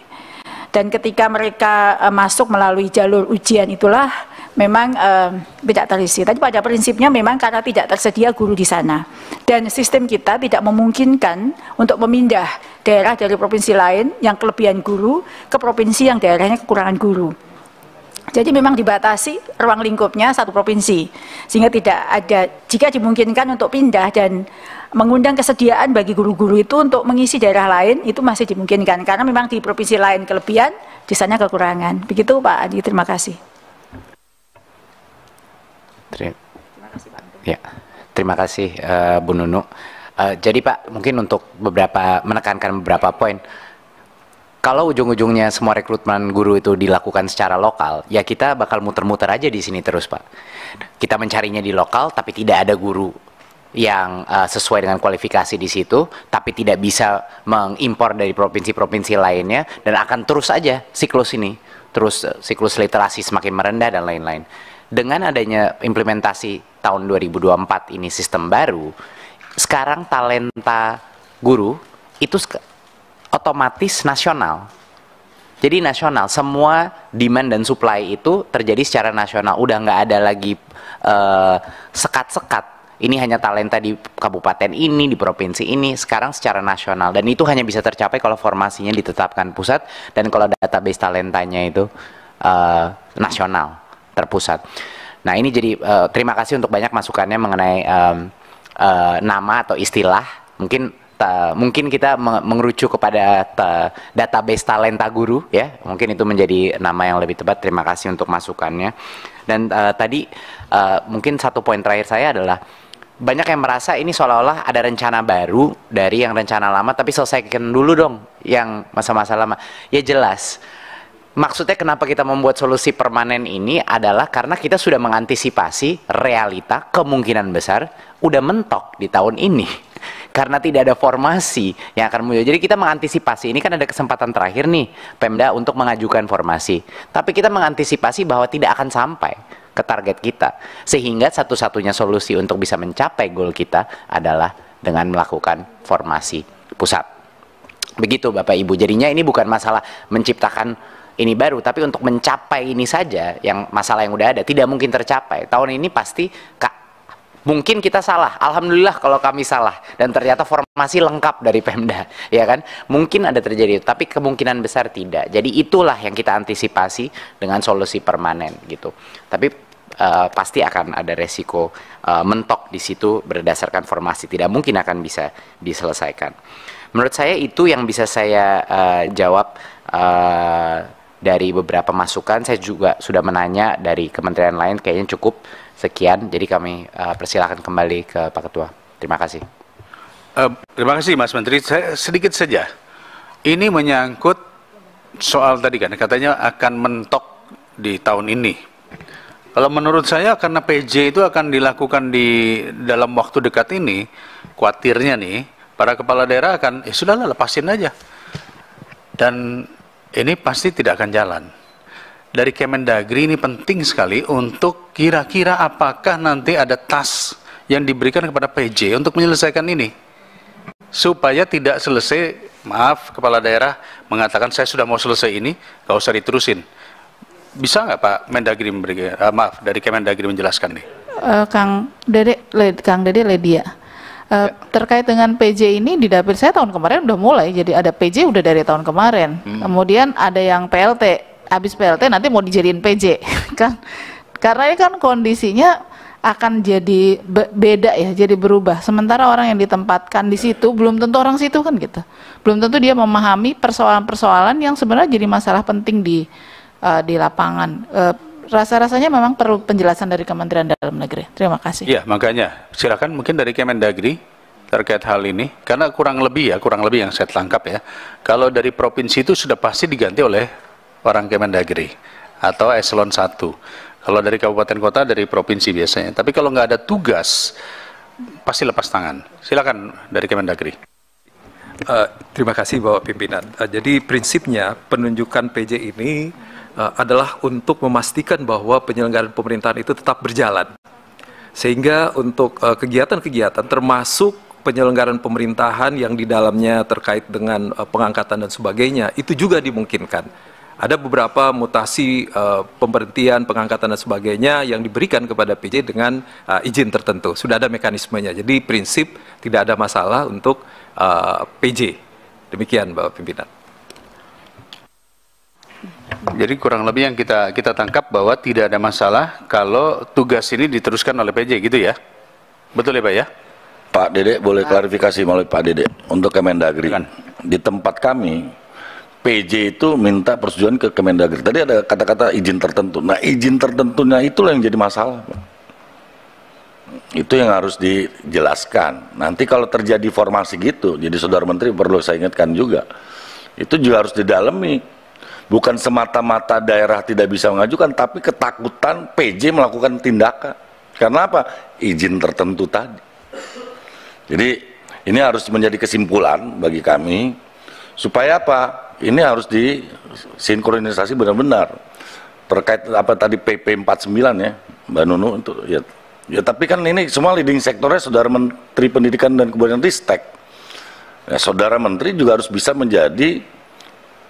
Dan ketika mereka masuk melalui jalur ujian itulah memang tidak terisi. Tapi pada prinsipnya memang karena tidak tersedia guru di sana. Dan sistem kita tidak memungkinkan untuk memindah daerah dari provinsi lain yang kelebihan guru ke provinsi yang daerahnya kekurangan guru. Jadi memang dibatasi ruang lingkupnya satu provinsi. Sehingga tidak ada, jika dimungkinkan untuk pindah dan mengundang kesediaan bagi guru-guru itu untuk mengisi daerah lain, itu masih dimungkinkan. Karena memang di provinsi lain kelebihan, di sana kekurangan. Begitu Pak Adi, terima kasih. Terima kasih Bu Nunu. Jadi Pak, mungkin untuk menekankan beberapa poin. Kalau ujung-ujungnya semua rekrutmen guru itu dilakukan secara lokal, ya kita bakal muter-muter aja di sini terus Pak. Kita mencarinya di lokal, tapi tidak ada guru yang sesuai dengan kualifikasi di situ, tapi tidak bisa mengimpor dari provinsi-provinsi lainnya, dan akan terus aja siklus ini, terus siklus literasi semakin merendah dan lain-lain. Dengan adanya implementasi tahun 2024 ini sistem baru, sekarang talenta guru itu otomatis nasional. Jadi nasional, semua demand dan supply itu terjadi secara nasional, udah nggak ada lagi sekat-sekat. Ini hanya talenta di kabupaten ini, di provinsi ini, sekarang secara nasional. Dan itu hanya bisa tercapai kalau formasinya ditetapkan pusat, dan kalau database talentanya itu nasional, terpusat. Nah ini jadi, terima kasih untuk banyak masukannya mengenai nama atau istilah. Mungkin kita mengerucut kepada database talenta guru, ya. Mungkin itu menjadi nama yang lebih tepat. Terima kasih untuk masukannya. Dan tadi mungkin satu poin terakhir saya adalah, banyak yang merasa ini seolah-olah ada rencana baru dari yang rencana lama, tapi selesaikan dulu dong yang masa-masa lama. Ya jelas, maksudnya kenapa kita membuat solusi permanen ini adalah karena kita sudah mengantisipasi realita kemungkinan besar udah mentok di tahun ini. Karena tidak ada formasi yang akan muncul. Jadi kita mengantisipasi, ini kan ada kesempatan terakhir nih Pemda untuk mengajukan formasi. Tapi kita mengantisipasi bahwa tidak akan sampai ke target kita. Sehingga satu-satunya solusi untuk bisa mencapai goal kita adalah dengan melakukan formasi pusat. Begitu Bapak Ibu. Jadinya ini bukan masalah menciptakan ini baru, tapi untuk mencapai ini saja, yang masalah yang udah ada tidak mungkin tercapai. Tahun ini pasti mungkin kita salah, alhamdulillah kalau kami salah dan ternyata formasi lengkap dari Pemda, ya kan? Mungkin ada terjadi, tapi kemungkinan besar tidak. Jadi itulah yang kita antisipasi dengan solusi permanen gitu. Tapi pasti akan ada resiko mentok di situ berdasarkan formasi, tidak mungkin akan bisa diselesaikan. Menurut saya itu yang bisa saya jawab dari beberapa masukan. Saya juga sudah menanya dari kementerian lain, kayaknya cukup. Sekian, jadi kami persilakan kembali ke Pak Ketua. Terima kasih. Terima kasih Mas Menteri. Saya sedikit saja. Ini menyangkut soal tadi kan, katanya akan mentok di tahun ini. Kalau menurut saya karena PJ itu akan dilakukan di dalam waktu dekat ini, khawatirnya nih, para kepala daerah akan, sudahlah lepasin aja. Dan ini pasti tidak akan jalan. Dari Kemendagri ini penting sekali untuk kira-kira apakah nanti ada task yang diberikan kepada PJ untuk menyelesaikan ini. Supaya tidak selesai, maaf kepala daerah mengatakan saya sudah mau selesai ini, gak usah diterusin. Bisa nggak Pak Mendagri memberikan, dari Kemendagri menjelaskan nih? Kang Dede Ledia. Terkait dengan PJ ini di dapil saya tahun kemarin udah mulai, jadi ada PJ udah dari tahun kemarin. Kemudian ada yang PLT, habis PLT nanti mau dijadiin PJ kan, karena ini kan kondisinya akan jadi beda ya, jadi berubah. Sementara orang yang ditempatkan di situ belum tentu orang situ kan gitu, belum tentu dia memahami persoalan-persoalan yang sebenarnya jadi masalah penting di lapangan. Rasa-rasanya memang perlu penjelasan dari Kementerian Dalam Negeri. Terima kasih. Iya, makanya silakan mungkin dari Kemendagri terkait hal ini, karena kurang lebih yang saya tangkap ya, kalau dari provinsi itu sudah pasti diganti oleh orang Kemendagri atau eselon 1. Kalau dari kabupaten kota, dari provinsi biasanya. Tapi kalau nggak ada tugas, pasti lepas tangan. Silakan dari Kemendagri. Terima kasih Bapak Pimpinan. Jadi prinsipnya penunjukan PJ ini adalah untuk memastikan bahwa penyelenggaraan pemerintahan itu tetap berjalan. Sehingga untuk kegiatan-kegiatan termasuk penyelenggaraan pemerintahan yang di dalamnya terkait dengan pengangkatan dan sebagainya, itu juga dimungkinkan. Ada beberapa mutasi pemberhentian, pengangkatan dan sebagainya yang diberikan kepada PJ dengan izin tertentu. Sudah ada mekanismenya. Jadi prinsip tidak ada masalah untuk PJ. Demikian Bapak Pimpinan. Jadi kurang lebih yang kita tangkap bahwa tidak ada masalah kalau tugas ini diteruskan oleh PJ gitu ya. Betul ya Pak ya? Pak Dede boleh klarifikasi melalui Pak Dede untuk Kemendagri. Di tempat kami PJ itu minta persetujuan ke Kemendagri. Tadi ada kata-kata izin tertentu. Nah, izin tertentunya itulah yang jadi masalah. Itu yang harus dijelaskan. Nanti kalau terjadi formasi gitu, jadi Saudara Menteri perlu saya ingatkan juga. Itu juga harus didalami. Bukan semata-mata daerah tidak bisa mengajukan, tapi ketakutan PJ melakukan tindakan. Karena apa? Izin tertentu tadi. Jadi ini harus menjadi kesimpulan bagi kami. Supaya apa? Ini harus disinkronisasi benar-benar terkait apa tadi PP 49 ya Mbak Nunu untuk ya tapi kan ini semua leading sektornya Saudara Menteri Pendidikan dan Kebudayaan Ristek ya, Saudara Menteri juga harus bisa menjadi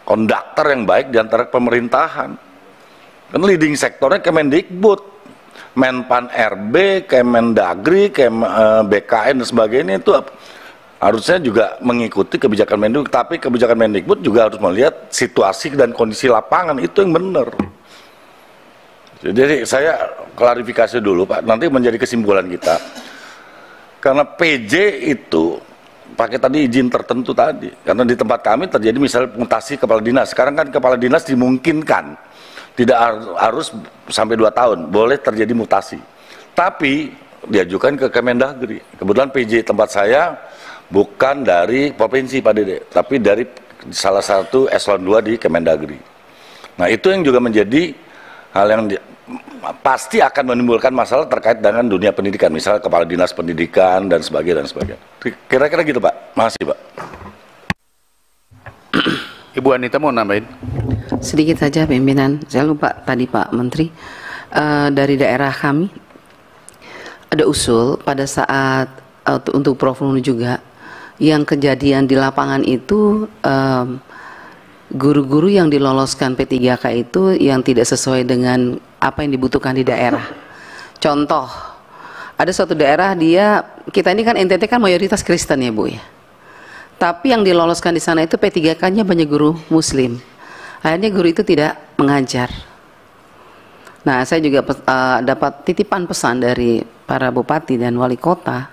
konduktor yang baik di antara pemerintahan kan leading sektornya Kemendikbud, Menpan RB, Kemendagri, BKN dan sebagainya itu harusnya juga mengikuti kebijakan Mendikbud, tapi kebijakan Mendikbud juga harus melihat situasi dan kondisi lapangan, itu yang benar. Jadi saya klarifikasi dulu Pak, nanti menjadi kesimpulan kita. Karena PJ itu pakai tadi izin tertentu tadi, karena di tempat kami terjadi misalnya mutasi kepala dinas, sekarang kan kepala dinas dimungkinkan, tidak harus sampai 2 tahun, boleh terjadi mutasi. Tapi diajukan ke Kemendagri, kebetulan PJ tempat saya bukan dari provinsi Pak Dede, tapi dari salah satu eselon 2 di Kemendagri. Nah itu yang juga menjadi hal yang pasti akan menimbulkan masalah terkait dengan dunia pendidikan, misalnya kepala dinas pendidikan dan sebagainya dan sebagainya. Kira-kira gitu Pak. Makasih Pak. Ibu Anita mau nambahin? Sedikit saja pimpinan, saya lupa tadi Pak Menteri, dari daerah kami ada usul pada saat untuk Prof Nunu juga, yang kejadian di lapangan itu guru-guru yang diloloskan P3K itu yang tidak sesuai dengan apa yang dibutuhkan di daerah. Contoh, ada suatu daerah kita ini kan NTT kan mayoritas Kristen ya Bu ya. Tapi yang diloloskan di sana itu P3K-nya banyak guru Muslim. Akhirnya guru itu tidak mengajar. Nah, saya juga dapat titipan pesan dari para bupati dan wali kota.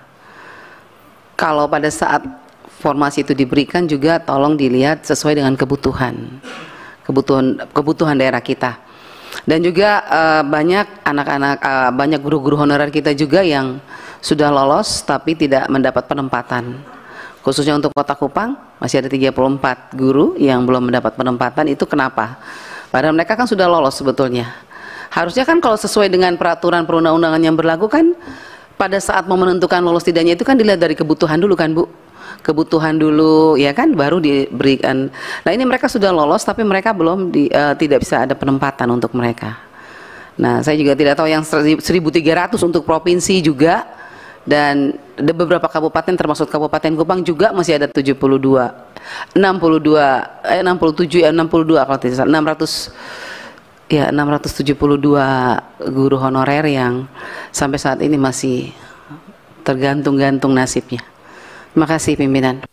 Kalau pada saat formasi itu diberikan juga tolong dilihat sesuai dengan kebutuhan daerah kita. Dan juga banyak anak-anak, banyak guru-guru honorer kita juga yang sudah lolos tapi tidak mendapat penempatan. Khususnya untuk Kota Kupang masih ada 34 guru yang belum mendapat penempatan. Itu kenapa? Padahal mereka kan sudah lolos sebetulnya. Harusnya kan kalau sesuai dengan peraturan perundang-undangan yang berlaku kan pada saat mau menentukan lolos tidaknya itu kan dilihat dari kebutuhan dulu kan Bu, kebutuhan dulu ya kan baru diberikan. Nah ini mereka sudah lolos tapi mereka belum tidak bisa ada penempatan untuk mereka. Nah saya juga tidak tahu yang 1.300 untuk provinsi juga, dan ada beberapa kabupaten termasuk Kabupaten Kupang juga masih ada 67 kalau tidak salah 672 guru honorer yang sampai saat ini masih tergantung-gantung nasibnya. Terima kasih pimpinan.